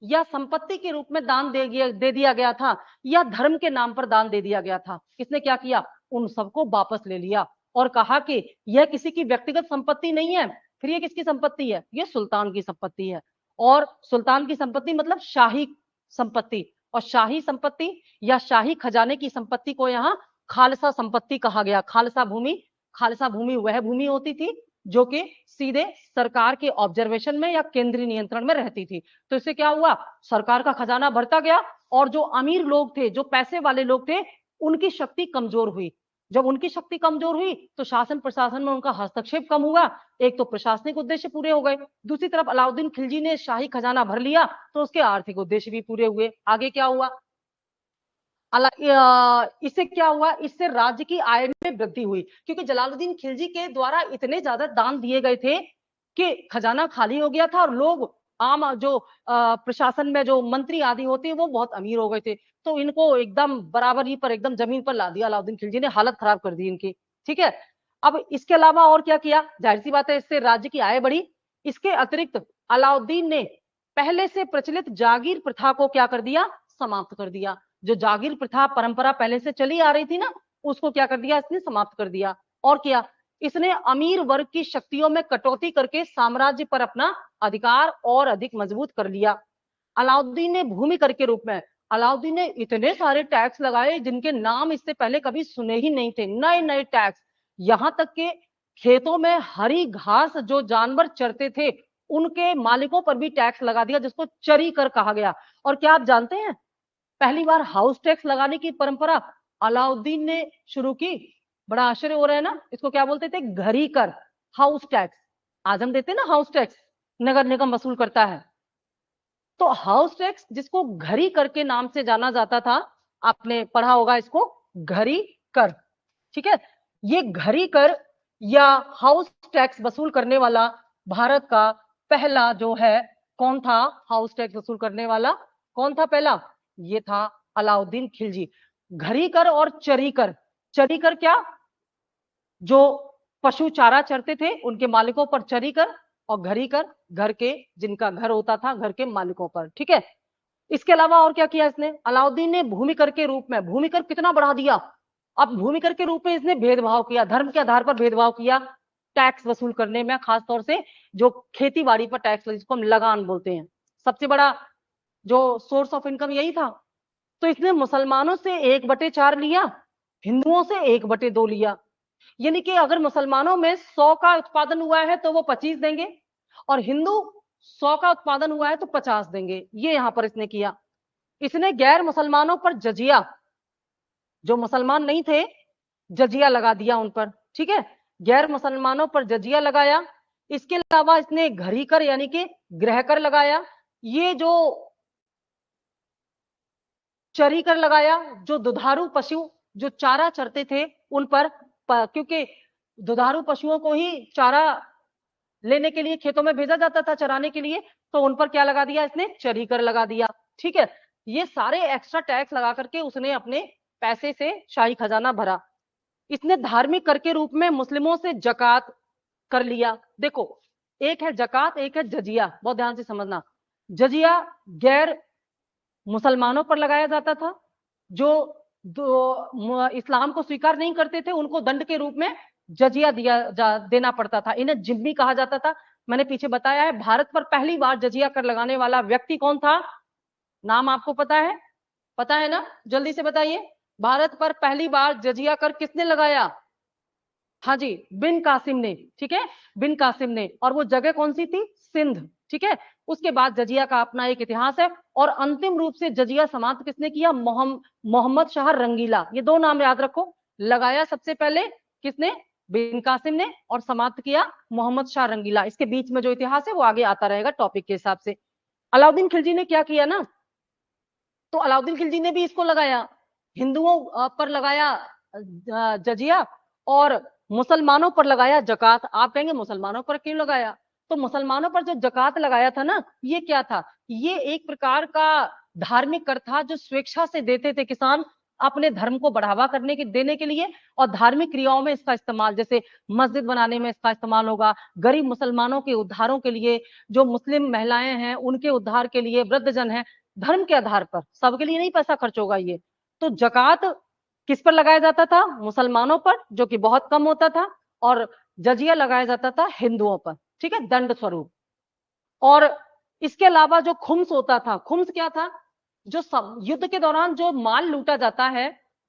या संपत्ति के रूप में दान दे दिया गया था या धर्म के नाम पर दान दे दिया गया था, इसने क्या किया? उन सबको वापस ले लिया और कहा कि यह किसी की व्यक्तिगत संपत्ति नहीं है। फिर ये किसकी संपत्ति है? ये सुल्तान की संपत्ति है। और सुल्तान की संपत्ति मतलब शाही संपत्ति, और शाही संपत्ति या शाही खजाने की संपत्ति को यहाँ खालसा संपत्ति कहा गया। खालसा भूमि वह भूमि होती थी जो कि सीधे सरकार के ऑब्जर्वेशन में या केंद्रीय नियंत्रण में रहती थी। तो इससे क्या हुआ? सरकार का खजाना भरता गया और जो अमीर लोग थे, जो पैसे वाले लोग थे, उनकी शक्ति कमजोर हुई। जब उनकी शक्ति कमजोर हुई तो शासन प्रशासन में उनका हस्तक्षेप कम हुआ। एक तो प्रशासनिक उद्देश्य पूरे हो गए, दूसरी तरफ अलाउद्दीन खिलजी ने शाही खजाना भर लिया तो उसके आर्थिक उद्देश्य भी पूरे हुए। आगे क्या हुआ? इससे क्या हुआ? इससे राज्य की आय में वृद्धि हुई, क्योंकि जलालुद्दीन खिलजी के द्वारा इतने ज्यादा दान दिए गए थे कि खजाना खाली हो गया था और लोग आम जो प्रशासन में जो मंत्री आदि होते हैं वो बहुत अमीर हो गए थे। तो इनको एकदम बराबरी पर, एकदम जमीन पर ला दिया अलाउद्दीन खिलजी ने, हालत खराब कर दी इनकी। ठीक है, अब इसके अलावा और क्या किया? जाहिर सी बात है इससे राज्य की आय बढ़ी। इसके अतिरिक्त अलाउद्दीन ने पहले से प्रचलित जागीर प्रथा को क्या कर दिया? समाप्त कर दिया। जो जागीर प्रथा परंपरा पहले से चली आ रही थी ना, उसको क्या कर दिया? इसने समाप्त कर दिया। और क्या? इसने अमीर वर्ग की शक्तियों में कटौती करके साम्राज्य पर अपना अधिकार और अधिक मजबूत कर लिया। अलाउद्दीन ने भूमि कर के रूप में, अलाउद्दीन ने इतने सारे टैक्स लगाए जिनके नाम इससे पहले कभी सुने ही नहीं थे। नए नए टैक्स, यहां तक के खेतों में हरी घास जो जानवर चरते थे उनके मालिकों पर भी टैक्स लगा दिया, जिसको चरी कर कहा गया। और क्या आप जानते हैं, पहली बार हाउस टैक्स लगाने की परंपरा अलाउद्दीन ने शुरू की। बड़ा आश्चर्य हो रहा है ना, इसको क्या बोलते थे? घरी कर, हाउस टैक्स। आज हम देते हैं ना हाउस टैक्स, नगर निगम वसूल करता है। तो हाउस टैक्स, जिसको घरी कर के नाम से जाना जाता था, आपने पढ़ा होगा इसको, घरी कर। ठीक है, ये घरी कर या हाउस टैक्स वसूल करने वाला भारत का पहला जो है, कौन था हाउस टैक्स वसूल करने वाला? कौन था पहला? ये था अलाउद्दीन खिलजी। घरी कर और चरी कर। चरी कर क्या? जो पशु चारा चरते थे उनके मालिकों पर चरी कर, और घरी कर घर के, जिनका घर होता था, घर के मालिकों पर। ठीक है, इसके अलावा और क्या किया इसने? अलाउद्दीन ने भूमि कर के रूप में, भूमि कर कितना बढ़ा दिया। अब भूमि कर के रूप में इसने भेदभाव किया, धर्म के आधार पर भेदभाव किया टैक्स वसूल करने में, खासतौर से जो खेती बाड़ी पर टैक्स, जिसको हम लगान बोलते हैं, सबसे बड़ा जो सोर्स ऑफ इनकम यही था। तो इसने मुसलमानों से 1/4 लिया, हिंदुओं से 1/2 लिया। यानी कि अगर मुसलमानों में 100 का उत्पादन हुआ है तो वो 25 देंगे, और हिंदू 100 का उत्पादन हुआ है तो 50 देंगे। ये यहां पर इसने किया। इसने गैर मुसलमानों पर जजिया जो मुसलमान नहीं थे जजिया लगा दिया उन पर, ठीक है, गैर मुसलमानों पर जजिया लगाया। इसके अलावा इसने घरी कर यानी कि गृह कर लगाया, ये जो चरी कर लगाया, जो दुधारू पशु जो चारा चरते थे उन पर, क्योंकि दुधारू पशुओं को ही चारा लेने के लिए खेतों में भेजा जाता था चराने के लिए, तो उन पर क्या लगा दिया इसने, चरी कर लगा दिया, ठीक है। ये सारे एक्स्ट्रा टैक्स लगा करके उसने अपने पैसे से शाही खजाना भरा। इसने धार्मिक कर के रूप में मुस्लिमों से जकात कर लिया। देखो, एक है जकात, एक है जजिया, बहुत ध्यान से समझना। जजिया गैर मुसलमानों पर लगाया जाता था, जो इस्लाम को स्वीकार नहीं करते थे उनको दंड के रूप में जजिया देना पड़ता था, इन्हें जिम्मी कहा जाता था। मैंने पीछे बताया है, भारत पर पहली बार जजिया कर लगाने वाला व्यक्ति कौन था, नाम आपको पता है? पता है ना, जल्दी से बताइए। भारत पर पहली बार जजिया कर किसने लगाया? हाँ जी, बिन कासिम ने, ठीक है, बिन कासिम ने। और वो जगह कौन सी थी? सिंध, ठीक है। उसके बाद जजिया का अपना एक इतिहास है, और अंतिम रूप से जजिया समाप्त किसने किया? मोहम्मद शाह रंगीला। ये दो नाम याद रखो, लगाया सबसे पहले किसने? बिन कासिम ने, और समाप्त किया मोहम्मद शाह रंगीला। इसके बीच में जो इतिहास है वो आगे आता रहेगा टॉपिक के हिसाब से। अलाउद्दीन खिलजी ने क्या किया ना, तो अलाउद्दीन खिलजी ने भी इसको लगाया, हिंदुओं पर लगाया जजिया, और मुसलमानों पर लगाया जकात। आप कहेंगे मुसलमानों पर क्यों लगाया? तो मुसलमानों पर जो जकात लगाया था ना, ये क्या था? ये एक प्रकार का धार्मिक कर था जो स्वेच्छा से देते थे किसान अपने धर्म को बढ़ावा करने के देने के लिए, और धार्मिक क्रियाओं में इसका इस्तेमाल, जैसे मस्जिद बनाने में इसका इस्तेमाल होगा, गरीब मुसलमानों के उद्धारों के लिए, जो मुस्लिम महिलाएं हैं उनके उद्धार के लिए, वृद्धजन है, धर्म के आधार पर, सबके लिए नहीं पैसा खर्च होगा ये। तो जकात किस पर लगाया जाता था? मुसलमानों पर, जो कि बहुत कम होता था, और जजिया लगाया जाता था हिंदुओं पर, ठीक है, दंड स्वरूप। और इसके अलावा जो खुम्स होता था, खुम्स क्या था? जो युद्ध के दौरान जो माल लूटा जाता है,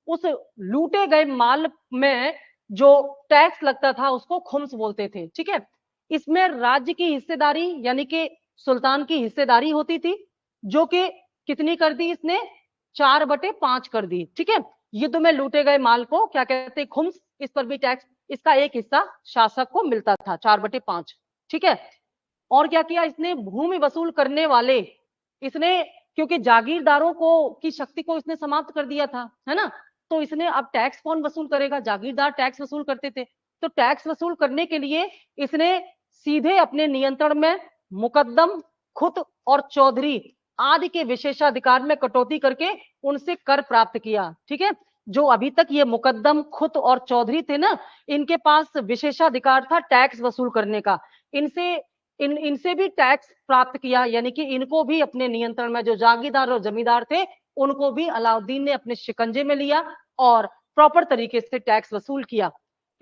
उस लूटे गए माल में जो टैक्स लगता था उसको खुम्स बोलते थे, ठीक है। इसमें राज्य की हिस्सेदारी यानी कि सुल्तान की हिस्सेदारी होती थी, जो कि कितनी कर दी इसने? 4/5 कर दी, ठीक है। युद्ध में लूटे गए माल को क्या कहते हैं? खुम्स। इस पर भी टैक्स, इसका एक हिस्सा शासक को मिलता था, 4/5, ठीक है। और क्या किया इसने? भूमि वसूल करने वाले, इसने, क्योंकि जागीरदारों को की शक्ति को इसने समाप्त कर दिया था, है ना, तो इसने, अब टैक्स कौन वसूल करेगा? जागीरदार टैक्स वसूल करते थे, तो टैक्स वसूल करने के लिए इसने सीधे अपने नियंत्रण में मुकद्दम, खुत और चौधरी आदि के विशेषाधिकार में कटौती करके उनसे कर प्राप्त किया, ठीक है। जो अभी तक ये मुकद्दम, खुत और चौधरी थे ना, इनके पास विशेषाधिकार था टैक्स वसूल करने का, इनसे इनसे भी टैक्स प्राप्त किया, यानी कि इनको भी अपने नियंत्रण में, जो जागीरदार और जमींदार थे उनको भी अलाउद्दीन ने अपने शिकंजे में लिया और प्रॉपर तरीके से टैक्स वसूल किया।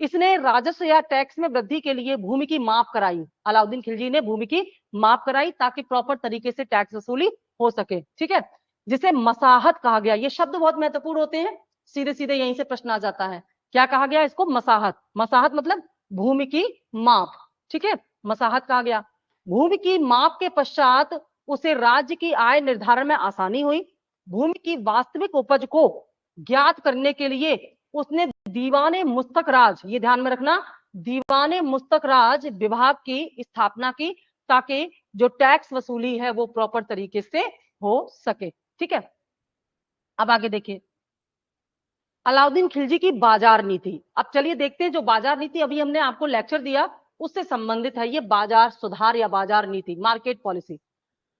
इसने राजस्व या टैक्स में वृद्धि के लिए भूमि की माप कराई, अलाउद्दीन खिलजी ने भूमि की माप कराई ताकि प्रॉपर तरीके से टैक्स वसूली हो सके, ठीक है, जिसे मसाहत कहा गया। ये शब्द बहुत महत्वपूर्ण होते हैं, सीधे सीधे यहीं से प्रश्न आ जाता है। क्या कहा गया इसको? मसाहत। मसाहत मतलब भूमि की माप, ठीक है, मसाहत कहा गया। भूमि की माप के पश्चात उसे राज्य की आय निर्धारण में आसानी हुई। भूमि की वास्तविक उपज को ज्ञात करने के लिए उसने दीवाने मुस्तक राज, ये ध्यान में रखना, दीवाने मुस्तक राज विभाग की स्थापना की, ताकि जो टैक्स वसूली है वो प्रॉपर तरीके से हो सके, ठीक है। अब आगे देखिए, अलाउद्दीन खिलजी की बाजार नीति। अब चलिए देखते हैं, जो बाजार नीति अभी हमने आपको लेक्चर दिया उससे संबंधित है ये बाजार सुधार या बाजार नीति, मार्केट पॉलिसी।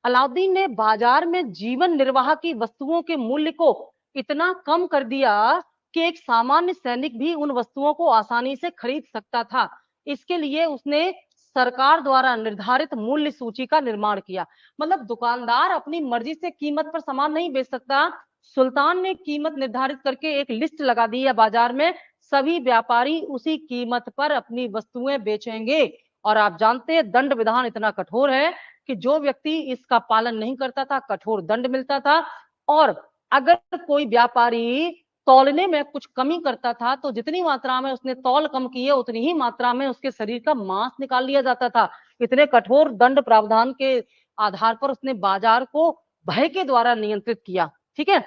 अलाउद्दीन ने बाजार में जीवन निर्वाह की वस्तुओं के मूल्य को इतना कम कर दिया कि एक सामान्य सैनिक भी उन वस्तुओं को आसानी से खरीद सकता था। इसके लिए उसने सरकार द्वारा निर्धारित मूल्य सूची का निर्माण किया। मतलब दुकानदार अपनी मर्जी से कीमत पर सामान नहीं बेच सकता, सुल्तान ने कीमत निर्धारित करके एक लिस्ट लगा दी है बाजार में, सभी व्यापारी उसी कीमत पर अपनी वस्तुएं बेचेंगे। और आप जानते हैं दंड विधान इतना कठोर है कि जो व्यक्ति इसका पालन नहीं करता था कठोर दंड मिलता था। और अगर कोई व्यापारी तौलने में कुछ कमी करता था तो जितनी मात्रा में उसने तौल कम की है उतनी ही मात्रा में उसके शरीर का मांस निकाल लिया जाता था। इतने कठोर दंड प्रावधान के आधार पर उसने बाजार को भय के द्वारा नियंत्रित किया, ठीक है।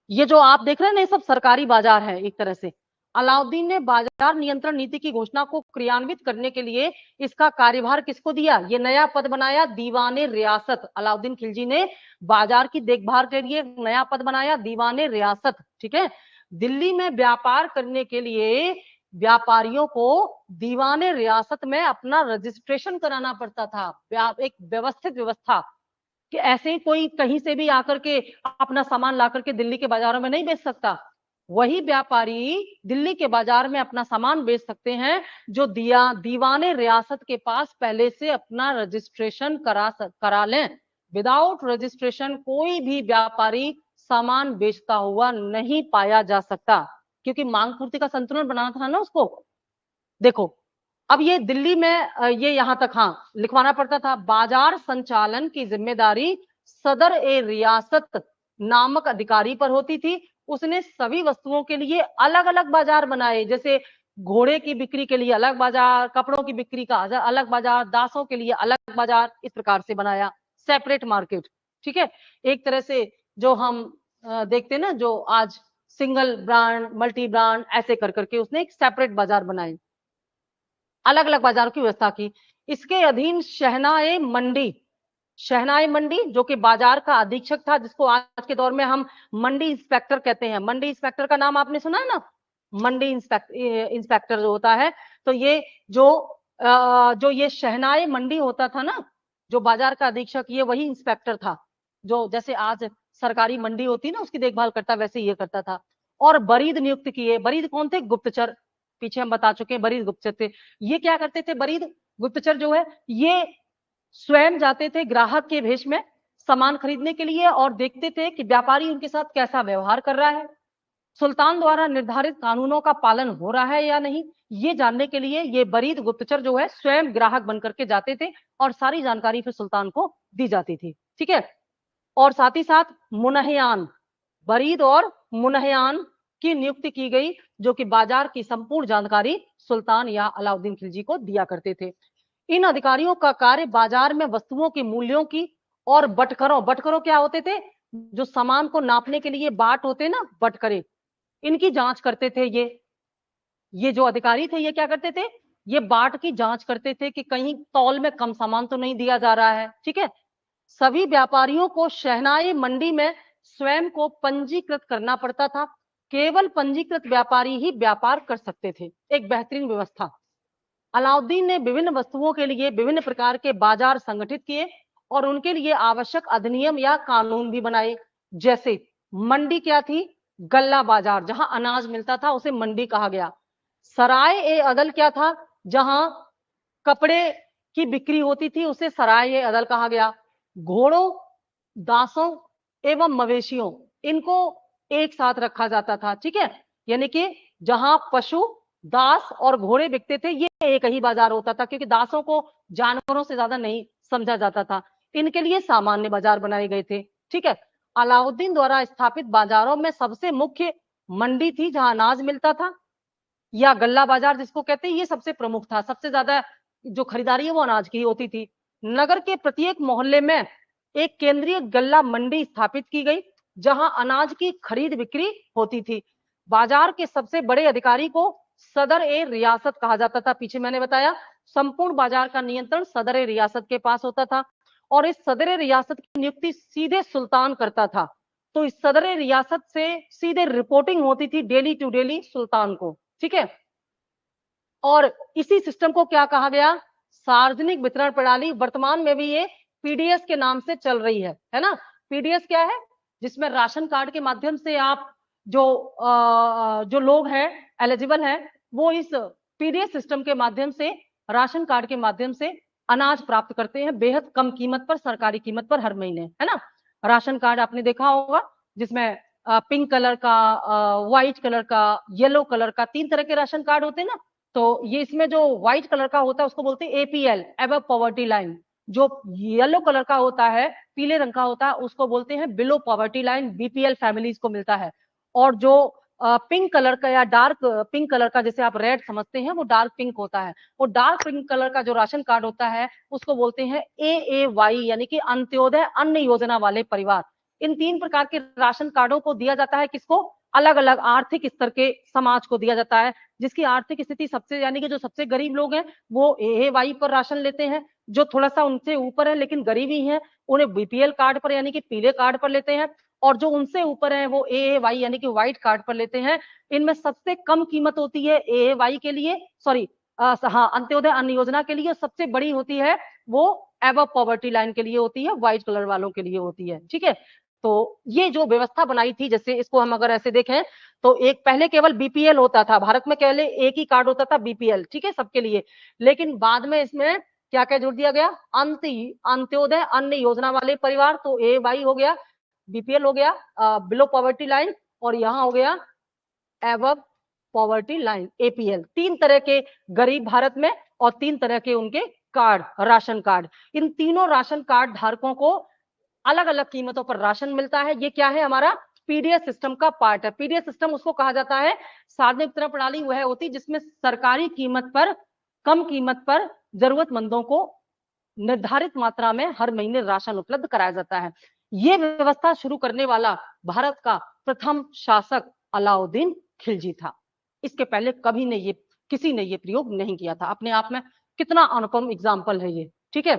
ये जो आप देख रहे हैं ना, ये सब सरकारी बाजार है एक तरह से। अलाउद्दीन ने बाजार नियंत्रण नीति की घोषणा को क्रियान्वित करने के लिए इसका कार्यभार किसको दिया? ये नया पद बनाया, दीवाने रियासत। अलाउद्दीन खिलजी ने बाजार की देखभाल के लिए नया पद बनाया, दीवाने रियासत। ठीक है, दिल्ली में व्यापार करने के लिए व्यापारियों को दीवाने रियासत में अपना रजिस्ट्रेशन कराना पड़ता था। एक व्यवस्थित व्यवस्था कि ऐसे ही कोई कहीं से भी आकर के अपना सामान ला करके दिल्ली के बाजारों में नहीं बेच सकता। वही व्यापारी दिल्ली के बाजार में अपना सामान बेच सकते हैं जो दीवाने रियासत के पास पहले से अपना रजिस्ट्रेशन करा लें। विदाउट रजिस्ट्रेशन कोई भी व्यापारी सामान बेचता हुआ नहीं पाया जा सकता, क्योंकि मांग पूर्ति का संतुलन बनाना था ना उसको। देखो, अब ये दिल्ली में ये यहां तक हाँ लिखवाना पड़ता था। बाजार संचालन की जिम्मेदारी सदर ए रियासत नामक अधिकारी पर होती थी। उसने सभी वस्तुओं के लिए अलग अलग बाजार बनाए, जैसे घोड़े की बिक्री के लिए अलग बाजार, कपड़ों की बिक्री का अलग बाजार, दासों के लिए अलग बाजार, इस प्रकार से बनाया, सेपरेट मार्केट। ठीक है, एक तरह से जो हम देखते हैं ना, जो आज सिंगल ब्रांड, मल्टी ब्रांड, ऐसे कर करके उसने एक सेपरेट बाजार बनाए, अलग अलग बाजारों की व्यवस्था की। इसके अधीन शहनाई मंडी, शहनाई मंडी जो कि बाजार का अधीक्षक था, जिसको आज के दौर में हम मंडी इंस्पेक्टर कहते हैं। मंडी इंस्पेक्टर का नाम आपने सुना है ना, मंडी इंस्पेक्टर जो होता है। तो ये जो ये शहनाई मंडी होता था ना, जो बाजार का अधीक्षक, ये वही इंस्पेक्टर था जो जैसे आज सरकारी मंडी होती है ना उसकी देखभाल करता, वैसे ये करता था। और बरीद नियुक्त किए। बरीद कौन थे? गुप्तचर। पीछे हम बता चुके हैं, बरीद गुप्तचर थे। ये क्या करते थे? बरीद गुप्तचर जो है ये स्वयं जाते थे ग्राहक के भेष में सामान खरीदने के लिए और देखते थे कि व्यापारी उनके साथ कैसा व्यवहार कर रहा है, सुल्तान द्वारा निर्धारित कानूनों का पालन हो रहा है या नहीं, ये जानने के लिए ये बरीद गुप्तचर जो है स्वयं ग्राहक बनकर के जाते थे और सारी जानकारी फिर सुल्तान को दी जाती थी। ठीक है, और साथ ही साथ मुनहयान, बरीद और मुनहयान की नियुक्ति की गई, जो कि बाजार की संपूर्ण जानकारी सुल्तान या अलाउद्दीन खिलजी को दिया करते थे। इन अधिकारियों का कार्य बाजार में वस्तुओं के मूल्यों की और बटखरों, बटखरों क्या होते थे? जो सामान को नापने के लिए बाट होते ना, बटखरे, इनकी जांच करते थे। ये जो अधिकारी थे ये क्या करते थे? ये बाट की जांच करते थे कि कहीं तौल में कम सामान तो नहीं दिया जा रहा है। ठीक है, सभी व्यापारियों को शहनाई मंडी में स्वयं को पंजीकृत करना पड़ता था। केवल पंजीकृत व्यापारी ही व्यापार कर सकते थे। एक बेहतरीन व्यवस्था। अलाउद्दीन ने विभिन्न वस्तुओं के लिए विभिन्न प्रकार के बाजार संगठित किए और उनके लिए आवश्यक अधिनियम या कानून भी बनाए। जैसे मंडी क्या थी? गल्ला बाजार, जहां अनाज मिलता था उसे मंडी कहा गया। सराय ए अदल क्या था? जहां कपड़े की बिक्री होती थी उसे सराय ए अदल कहा गया। घोड़ों, दासों एवं मवेशियों, इनको एक साथ रखा जाता था। ठीक है, यानी कि जहां पशु, दास और घोड़े बिकते थे ये एक ही बाजार होता था, क्योंकि दासों को जानवरों से ज्यादा नहीं समझा जाता था। इनके लिए सामान्य बाजार बनाए गए थे। ठीक है, अलाउद्दीन द्वारा स्थापित बाजारों में सबसे मुख्य मंडी थी जहां अनाज मिलता था, या गल्ला बाजार जिसको कहते हैं, ये सबसे प्रमुख था। सबसे ज्यादा जो खरीदारी है वो अनाज की होती थी। नगर के प्रत्येक मोहल्ले में एक केंद्रीय गल्ला मंडी स्थापित की गई जहां अनाज की खरीद बिक्री होती थी। बाजार के सबसे बड़े अधिकारी को सदर ए रियासत कहा जाता था। पीछे मैंने बताया संपूर्ण बाजार का नियंत्रण सदर ए रियासत के पास होता था और इस सदर ए रियासत की नियुक्ति सीधे सुल्तान करता था। तो इस सदर ए रियासत से सीधे रिपोर्टिंग होती थी डेली टू डेली सुल्तान को। ठीक है, और इसी सिस्टम को क्या कहा गया? सार्वजनिक वितरण प्रणाली। वर्तमान में भी ये पीडीएस के नाम से चल रही है ना। पीडीएस क्या है? जिसमें राशन कार्ड के माध्यम से आप जो लोग हैं एलिजिबल हैं, वो इस पीडीएस सिस्टम के माध्यम से, राशन कार्ड के माध्यम से अनाज प्राप्त करते हैं बेहद कम कीमत पर, सरकारी कीमत पर हर महीने, है ना। राशन कार्ड आपने देखा होगा जिसमें पिंक कलर का, व्हाइट कलर का, येलो कलर का, 3 तरह के राशन कार्ड होते हैं ना। तो ये इसमें जो व्हाइट कलर का होता है उसको बोलते हैं एपीएल, एबव पॉवर्टी लाइन। जो येलो कलर का होता है, पीले रंग का होता है, उसको बोलते हैं below poverty line, BPL families को मिलता है। और जो पिंक कलर का या डार्क पिंक कलर का, जैसे आप रेड समझते हैं, वो डार्क पिंक होता है। वो डार्क पिंक कलर का जो राशन कार्ड होता है उसको बोलते हैं एएवाई, यानी कि अंत्योदय अन्न योजना वाले परिवार। इन 3 प्रकार के राशन कार्डों को दिया जाता है किसको? अलग अलग आर्थिक स्तर के समाज को दिया जाता है, जिसकी आर्थिक स्थिति सबसे यानी कि जो सबसे गरीब लोग हैं वो एएवाई पर राशन लेते हैं, जो थोड़ा सा उनसे ऊपर है लेकिन गरीबी है उन्हें बीपीएल कार्ड पर यानी कि पीले कार्ड पर लेते हैं, और जो उनसे ऊपर है वो एएवाई यानी कि व्हाइट कार्ड पर लेते हैं। इनमें सबसे कम कीमत होती है एएवाई के लिए, सॉरी हाँ अंत्योदय अन्न योजना के लिए, सबसे बड़ी होती है वो एबव पॉवर्टी लाइन के लिए होती है, व्हाइट कलर वालों के लिए होती है। ठीक है, तो ये जो व्यवस्था बनाई थी, जैसे इसको हम अगर ऐसे देखें तो एक पहले केवल बीपीएल होता था भारत में, केवल एक ही कार्ड होता था बीपीएल, ठीक है, सबके लिए। लेकिन बाद में इसमें क्या क्या जोड़ दिया गया? अंत्योदय अन्न योजना वाले परिवार, तो ए वाई हो गया, बीपीएल हो गया बिलो पॉवर्टी लाइन, और यहाँ हो गया एबव पॉवर्टी लाइन एपीएल। 3 तरह के गरीब भारत में और 3 तरह के उनके कार्ड, राशन कार्ड। इन तीनों राशन कार्ड धारकों को अलग अलग कीमतों पर राशन मिलता है। ये क्या है? हमारा पीडीएस सिस्टम का पार्ट है। पीडीएस सिस्टम उसको कहा जाता है, सार्वजनिक वितरण प्रणाली वह होती है जिसमें सरकारी कीमत पर, कम कीमत पर जरूरतमंदों को निर्धारित मात्रा में हर महीने राशन उपलब्ध कराया जाता है। ये व्यवस्था शुरू करने वाला भारत का प्रथम शासक अलाउद्दीन खिलजी था। इसके पहले कभी ने ये किसी ने ये प्रयोग नहीं किया था। अपने आप में कितना अनुपम एग्जाम्पल है ये। ठीक है,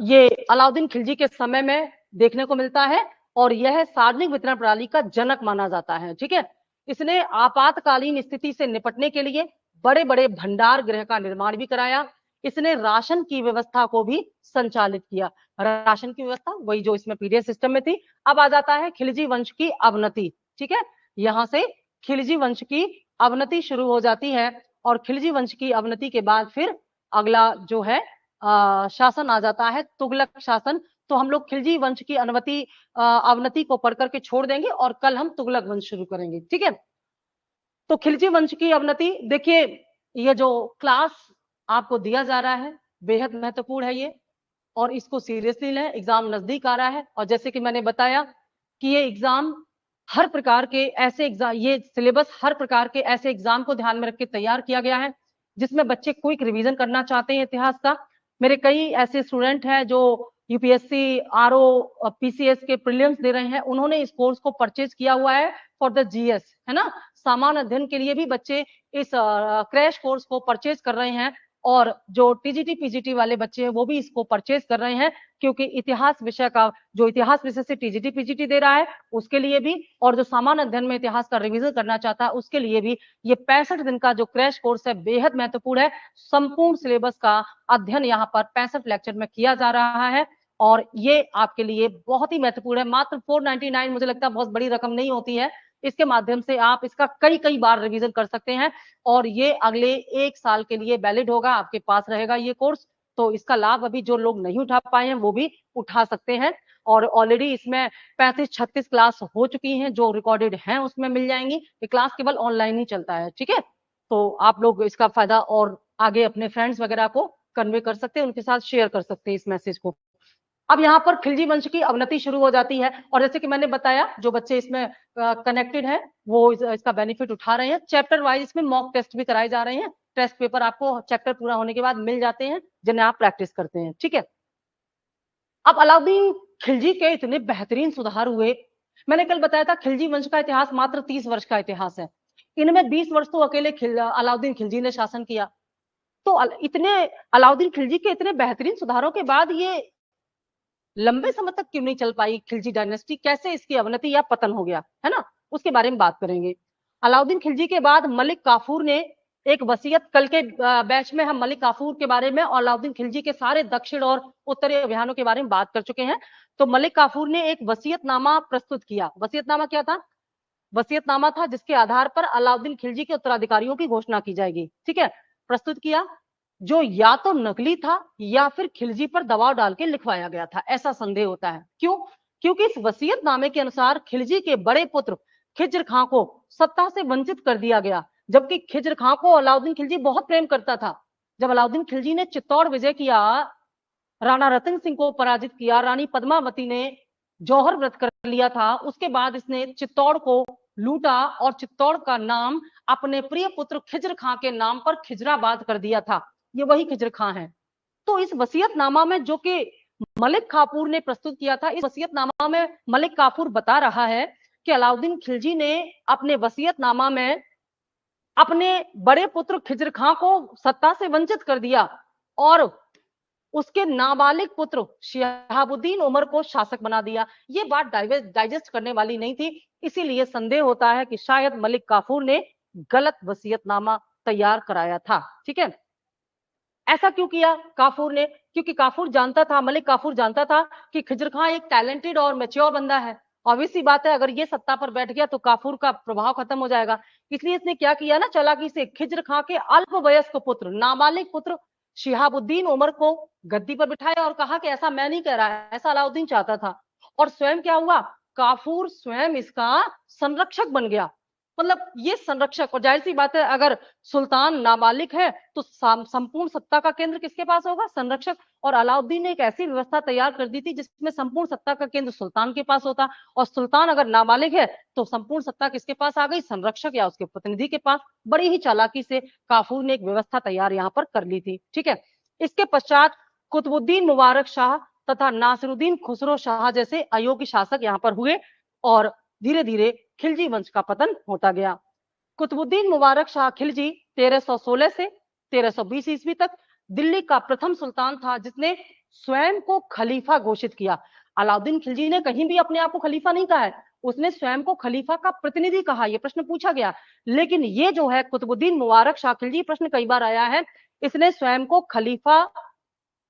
ये अलाउद्दीन खिलजी के समय में देखने को मिलता है और यह सार्वजनिक वितरण प्रणाली का जनक माना जाता है। ठीक है, इसने आपातकालीन स्थिति से निपटने के लिए बड़े बड़े भंडार गृह का निर्माण भी कराया। इसने राशन की व्यवस्था को भी संचालित किया। राशन की व्यवस्था वही जो इसमें पीडीएस सिस्टम में थी। अब आ जाता है खिलजी वंश की अवनति। ठीक है, यहां से खिलजी वंश की अवनति शुरू हो जाती है और खिलजी वंश की अवनति के बाद फिर अगला जो है शासन आ जाता है तुगलक शासन। तो हम लोग खिलजी वंश की अवनति को पढ़ करके छोड़ देंगे और कल हम तुगलक वंश शुरू करेंगे। ठीक है, तो खिलजी वंश की अवनति, देखिए ये जो क्लास आपको दिया जा रहा है बेहद महत्वपूर्ण है ये, और इसको सीरियसली लें। एग्जाम नजदीक आ रहा है और जैसे कि मैंने बताया कि ये एग्जाम हर प्रकार के ऐसे एग्जाम, ये सिलेबस हर प्रकार के ऐसे एग्जाम को ध्यान में रख के तैयार किया गया है जिसमें बच्चे क्विक रिवीजन करना चाहते हैं इतिहास का। मेरे कई ऐसे स्टूडेंट हैं जो यूपीएससी, आरओ, पीसीएस के प्रीलिम्स दे रहे हैं, उन्होंने इस कोर्स को परचेज किया हुआ है फॉर द जीएस, है ना। सामान्य अध्ययन के लिए भी बच्चे इस क्रैश कोर्स को परचेज कर रहे हैं, और जो टीजीटी पीजीटी वाले बच्चे हैं वो भी इसको परचेज कर रहे हैं, क्योंकि इतिहास विषय का जो इतिहास विषय से टीजीटी पीजीटी दे रहा है उसके लिए भी, और जो सामान्य अध्ययन में इतिहास का रिवीजन करना चाहता है उसके लिए भी ये 65 दिन का जो क्रैश कोर्स है बेहद महत्वपूर्ण है। संपूर्ण सिलेबस का अध्ययन यहाँ पर 65 लेक्चर में किया जा रहा है और ये आपके लिए बहुत ही महत्वपूर्ण है। मात्र 499 मुझे लगता है बहुत बड़ी रकम नहीं होती है। इसके माध्यम से आप इसका कई बार रिवीजन कर सकते हैं और ये अगले 1 साल के लिए वैलिड होगा, आपके पास रहेगा ये कोर्स। तो इसका लाभ अभी जो लोग नहीं उठा पाए हैं वो भी उठा सकते हैं, और ऑलरेडी इसमें 35-36 क्लास हो चुकी हैं जो रिकॉर्डेड हैं, उसमें मिल जाएंगी। ये क्लास केवल ऑनलाइन ही चलता है। ठीक है, तो आप लोग इसका फायदा और आगे अपने फ्रेंड्स वगैरह को कन्वे कर सकते हैं, उनके साथ शेयर कर सकते हैं इस मैसेज को। अब यहाँ पर खिलजी वंश की अवनति शुरू हो जाती है और जैसे कि मैंने बताया जो बच्चे इसमें कनेक्टेड है वो इसका बेनिफिट उठा रहे हैं। चैप्टर वाइज इसमें मॉक टेस्ट भी कराए जा रहे हैं। टेस्ट पेपर आपको चैप्टर पूरा होने के बाद मिल जाते हैं जिन्हें आप प्रैक्टिस करते हैं। ठीक है, अब अलाउद्दीन खिलजी के इतने बेहतरीन सुधार हुए। मैंने कल बताया था खिलजी वंश का इतिहास मात्र 30 वर्ष का इतिहास है। इनमें 20 वर्ष तो अकेले अलाउद्दीन खिलजी ने शासन किया। तो इतने अलाउद्दीन खिलजी के इतने बेहतरीन सुधारों के बाद ये लंबे समय तक क्यों नहीं चल पाई खिलजी डायनेस्टी, कैसे इसकी अवनति या पतन हो गया, है ना, उसके बारे में बात करेंगे। अलाउद्दीन खिलजी के बाद मलिक काफूर ने एक वसीयत, कल के बैच में हम मलिक काफूर के बारे में और अलाउद्दीन खिलजी के सारे दक्षिण और उत्तरी अभियानों के बारे में बात कर चुके हैं। तो मलिक काफूर ने एक वसीयतनामा प्रस्तुत किया। वसीयतनामा क्या था? वसीयतनामा था जिसके आधार पर अलाउद्दीन खिलजी के उत्तराधिकारियों की घोषणा की जाएगी। ठीक है, प्रस्तुत किया, जो या तो नकली था या फिर खिलजी पर दबाव डाल के लिखवाया गया था, ऐसा संदेह होता है। क्यों? क्योंकि इस वसीयतनामे के अनुसार खिलजी के बड़े पुत्र खिज्र खां को सत्ता से वंचित कर दिया गया, जबकि खिज्र खां को अलाउद्दीन खिलजी बहुत प्रेम करता था। जब अलाउद्दीन खिलजी ने चित्तौड़ विजय किया, राणा रतन सिंह को पराजित किया, रानी पद्मावती ने जौहर व्रत कर लिया था, उसके बाद इसने चित्तौड़ को लूटा और चित्तौड़ का नाम अपने प्रिय पुत्र खिज्र खां के नाम पर खिजराबाद कर दिया था। ये वही खिज्र खां है। तो इस वसीयतनामा में जो कि मलिक काफूर ने प्रस्तुत किया था। इस वसीयतनामा में मलिक काफूर बता रहा है कि अलाउद्दीन खिलजी ने अपने वसीयतनामा में अपने बड़े पुत्र खिजर खां को सत्ता से वंचित कर दिया और उसके नाबालिग पुत्र शिहाबुद्दीन उमर को शासक बना दिया। ये बात डाइजेस्ट करने वाली नहीं थी, इसीलिए संदेह होता है कि शायद मलिक काफूर ने गलत वसीयतनामा तैयार कराया था। ठीक है, ऐसा क्यों किया काफूर ने? क्योंकि काफूर जानता था, मलिक काफूर जानता था कि खिजर खां एक टैलेंटेड और मैच्योर बंदा है। ऑब्वियस सी बात है, अगर ये सत्ता पर बैठ गया तो काफूर का प्रभाव खत्म हो जाएगा। इसलिए इसने क्या किया ना, चालाकी से खिजर खां के अल्पवयस्क पुत्र, नाबालिग पुत्र शिहाबुद्दीन उमर को गद्दी पर बिठाया और कहा कि ऐसा मैं नहीं कह रहा, ऐसा अलाउद्दीन चाहता था। और स्वयं क्या हुआ, काफूर स्वयं इसका संरक्षक बन गया। मतलब ये संरक्षक, और जाहिर सी बात है अगर सुल्तान नाबालिग है तो संपूर्ण सत्ता का केंद्र किसके पास होगा, संरक्षक। और अलाउद्दीन ने एक ऐसी व्यवस्था तैयार कर दी थी जिसमें संपूर्ण सत्ता का केंद्र सुल्तान के पास होता, और सुल्तान अगर नाबालिग है तो संपूर्ण सत्ता किसके पास आ गई, संरक्षक या उसके प्रतिनिधि के पास। बड़ी ही चालाकी से काफूर ने एक व्यवस्था तैयार यहाँ पर कर ली थी। ठीक है, इसके पश्चात कुतुबुद्दीन मुबारक शाह तथा नासिरुद्दीन खुसरो शाह जैसे अयोग्य शासक यहाँ पर हुए और धीरे धीरे खिलजी वंश का पतन होता गया। कुतुबुद्दीन मुबारक शाह खिलजी 1316 से 1320 ईस्वी तक दिल्ली का प्रथम सुल्तान था जिसने स्वयं को खलीफा घोषित किया। अलाउद्दीन खिलजी ने कहीं भी अपने आप को खलीफा नहीं कहा है, उसने स्वयं को खलीफा का प्रतिनिधि कहा। यह प्रश्न पूछा गया, लेकिन ये जो है कुतुबुद्दीन मुबारक शाह खिलजी, प्रश्न कई बार आया है, इसने स्वयं को खलीफा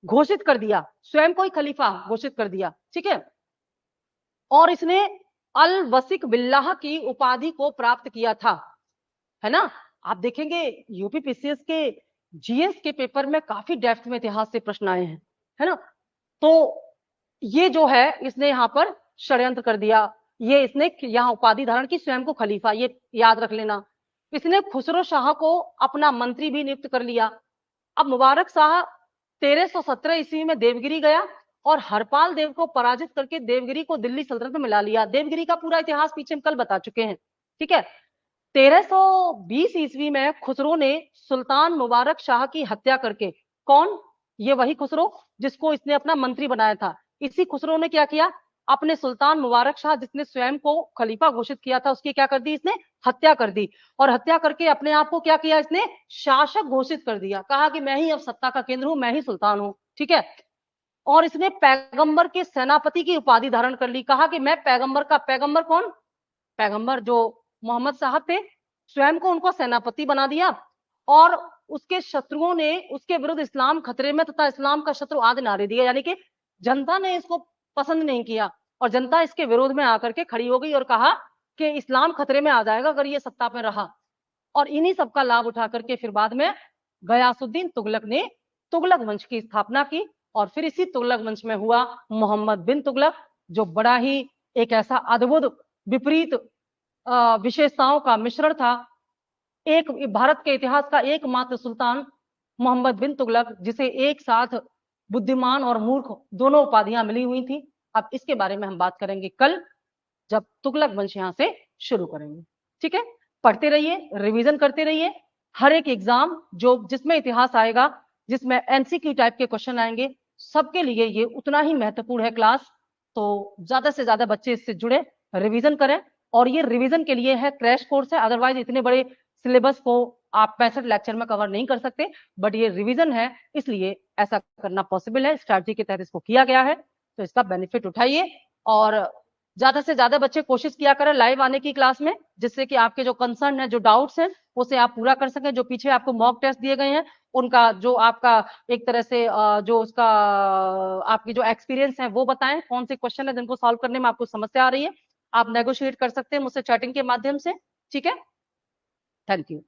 घोषित कर दिया, स्वयं को ही खलीफा घोषित कर दिया। ठीक है, और इसने अल वसिक बिल्लाह की उपाधि को प्राप्त किया था, है ना। आप देखेंगे यूपी पीसीएस के जीएस के पेपर में काफी डेप्थ में इतिहास से प्रश्न आए हैं, है ना। तो ये जो है इसने यहाँ पर षड्यंत्र कर दिया, ये इसने यहाँ उपाधि धारण की स्वयं को खलीफा, ये याद रख लेना। इसने खुसरो शाह को अपना मंत्री भी नियुक्त कर लिया। अब मुबारक शाह 1317 ईस्वी में देवगिरी गया और हरपाल देव को पराजित करके देवगिरी को दिल्ली सल्तनत में मिला लिया। देवगिरी का पूरा इतिहास पीछे हम कल बता चुके हैं। ठीक है, 1320 ईस्वी में खुसरो ने सुल्तान मुबारक शाह की हत्या करके, कौन, ये वही खुसरो जिसको इसने अपना मंत्री बनाया था, इसी खुसरो ने क्या किया, अपने सुल्तान मुबारक शाह जिसने स्वयं को खलीफा घोषित किया था उसकी क्या कर दी, इसने हत्या कर दी। और हत्या करके अपने आप को क्या किया, इसने शासक घोषित कर दिया, कहा कि मैं ही अब सत्ता का केंद्र हूं, मैं ही सुल्तान हूं। ठीक है, और इसने पैगंबर के सेनापति की उपाधि धारण कर ली, कहा कि मैं पैगंबर का, पैगंबर कौन, पैगंबर जो मोहम्मद साहब थे, स्वयं को उनको सेनापति बना दिया। और उसके शत्रुओं ने उसके विरुद्ध इस्लाम खतरे में तथा इस्लाम का शत्रु आदि नारे दिए, यानी कि जनता ने इसको पसंद नहीं किया और जनता इसके विरोध में आकर के खड़ी हो गई और कहा कि इस्लाम खतरे में आ जाएगा अगर ये सत्ता पर रहा। और इन्हीं सबका लाभ उठा करके फिर बाद में गयासुद्दीन तुगलक ने तुगलक वंश की स्थापना की और फिर इसी तुगलक वंश में हुआ मोहम्मद बिन तुगलक, जो बड़ा ही एक ऐसा अद्भुत विपरीत विशेषताओं का मिश्रण था। एक भारत के इतिहास का एकमात्र सुल्तान मोहम्मद बिन तुगलक जिसे एक साथ बुद्धिमान और मूर्ख दोनों उपाधियां मिली हुई थी। अब इसके बारे में हम बात करेंगे कल, जब तुगलक वंश यहां से शुरू करेंगे। ठीक है, पढ़ते रहिए, रिवीजन करते रहिए। हर एक एग्जाम जो जिसमें इतिहास आएगा, जिसमें एमसीक्यू टाइप के क्वेश्चन आएंगे, सबके लिए ये उतना ही महत्वपूर्ण है क्लास। तो ज्यादा से ज्यादा बच्चे इससे जुड़े, रिवीजन करें। और ये रिवीजन के लिए है, क्रैश कोर्स है, अदरवाइज इतने बड़े सिलेबस को आप 65 लेक्चर में कवर नहीं कर सकते, बट ये रिवीजन है इसलिए ऐसा करना पॉसिबल है, स्ट्रैटेजी के तहत इसको किया गया है, तो इसका बेनिफिट उठाइए। और ज्यादा से ज्यादा बच्चे कोशिश किया करें लाइव आने की क्लास में, जिससे कि आपके जो कंसर्न है, जो डाउट्स हैं, उसे आप पूरा कर सकें। जो पीछे आपको मॉक टेस्ट दिए गए हैं उनका जो आपका एक तरह से जो उसका आपकी जो एक्सपीरियंस है वो बताएं, कौन से क्वेश्चन है जिनको सॉल्व करने में आपको समस्या आ रही है। आप नेगोशिएट कर सकते हैं मुझसे चैटिंग के माध्यम से। ठीक है, थैंक यू।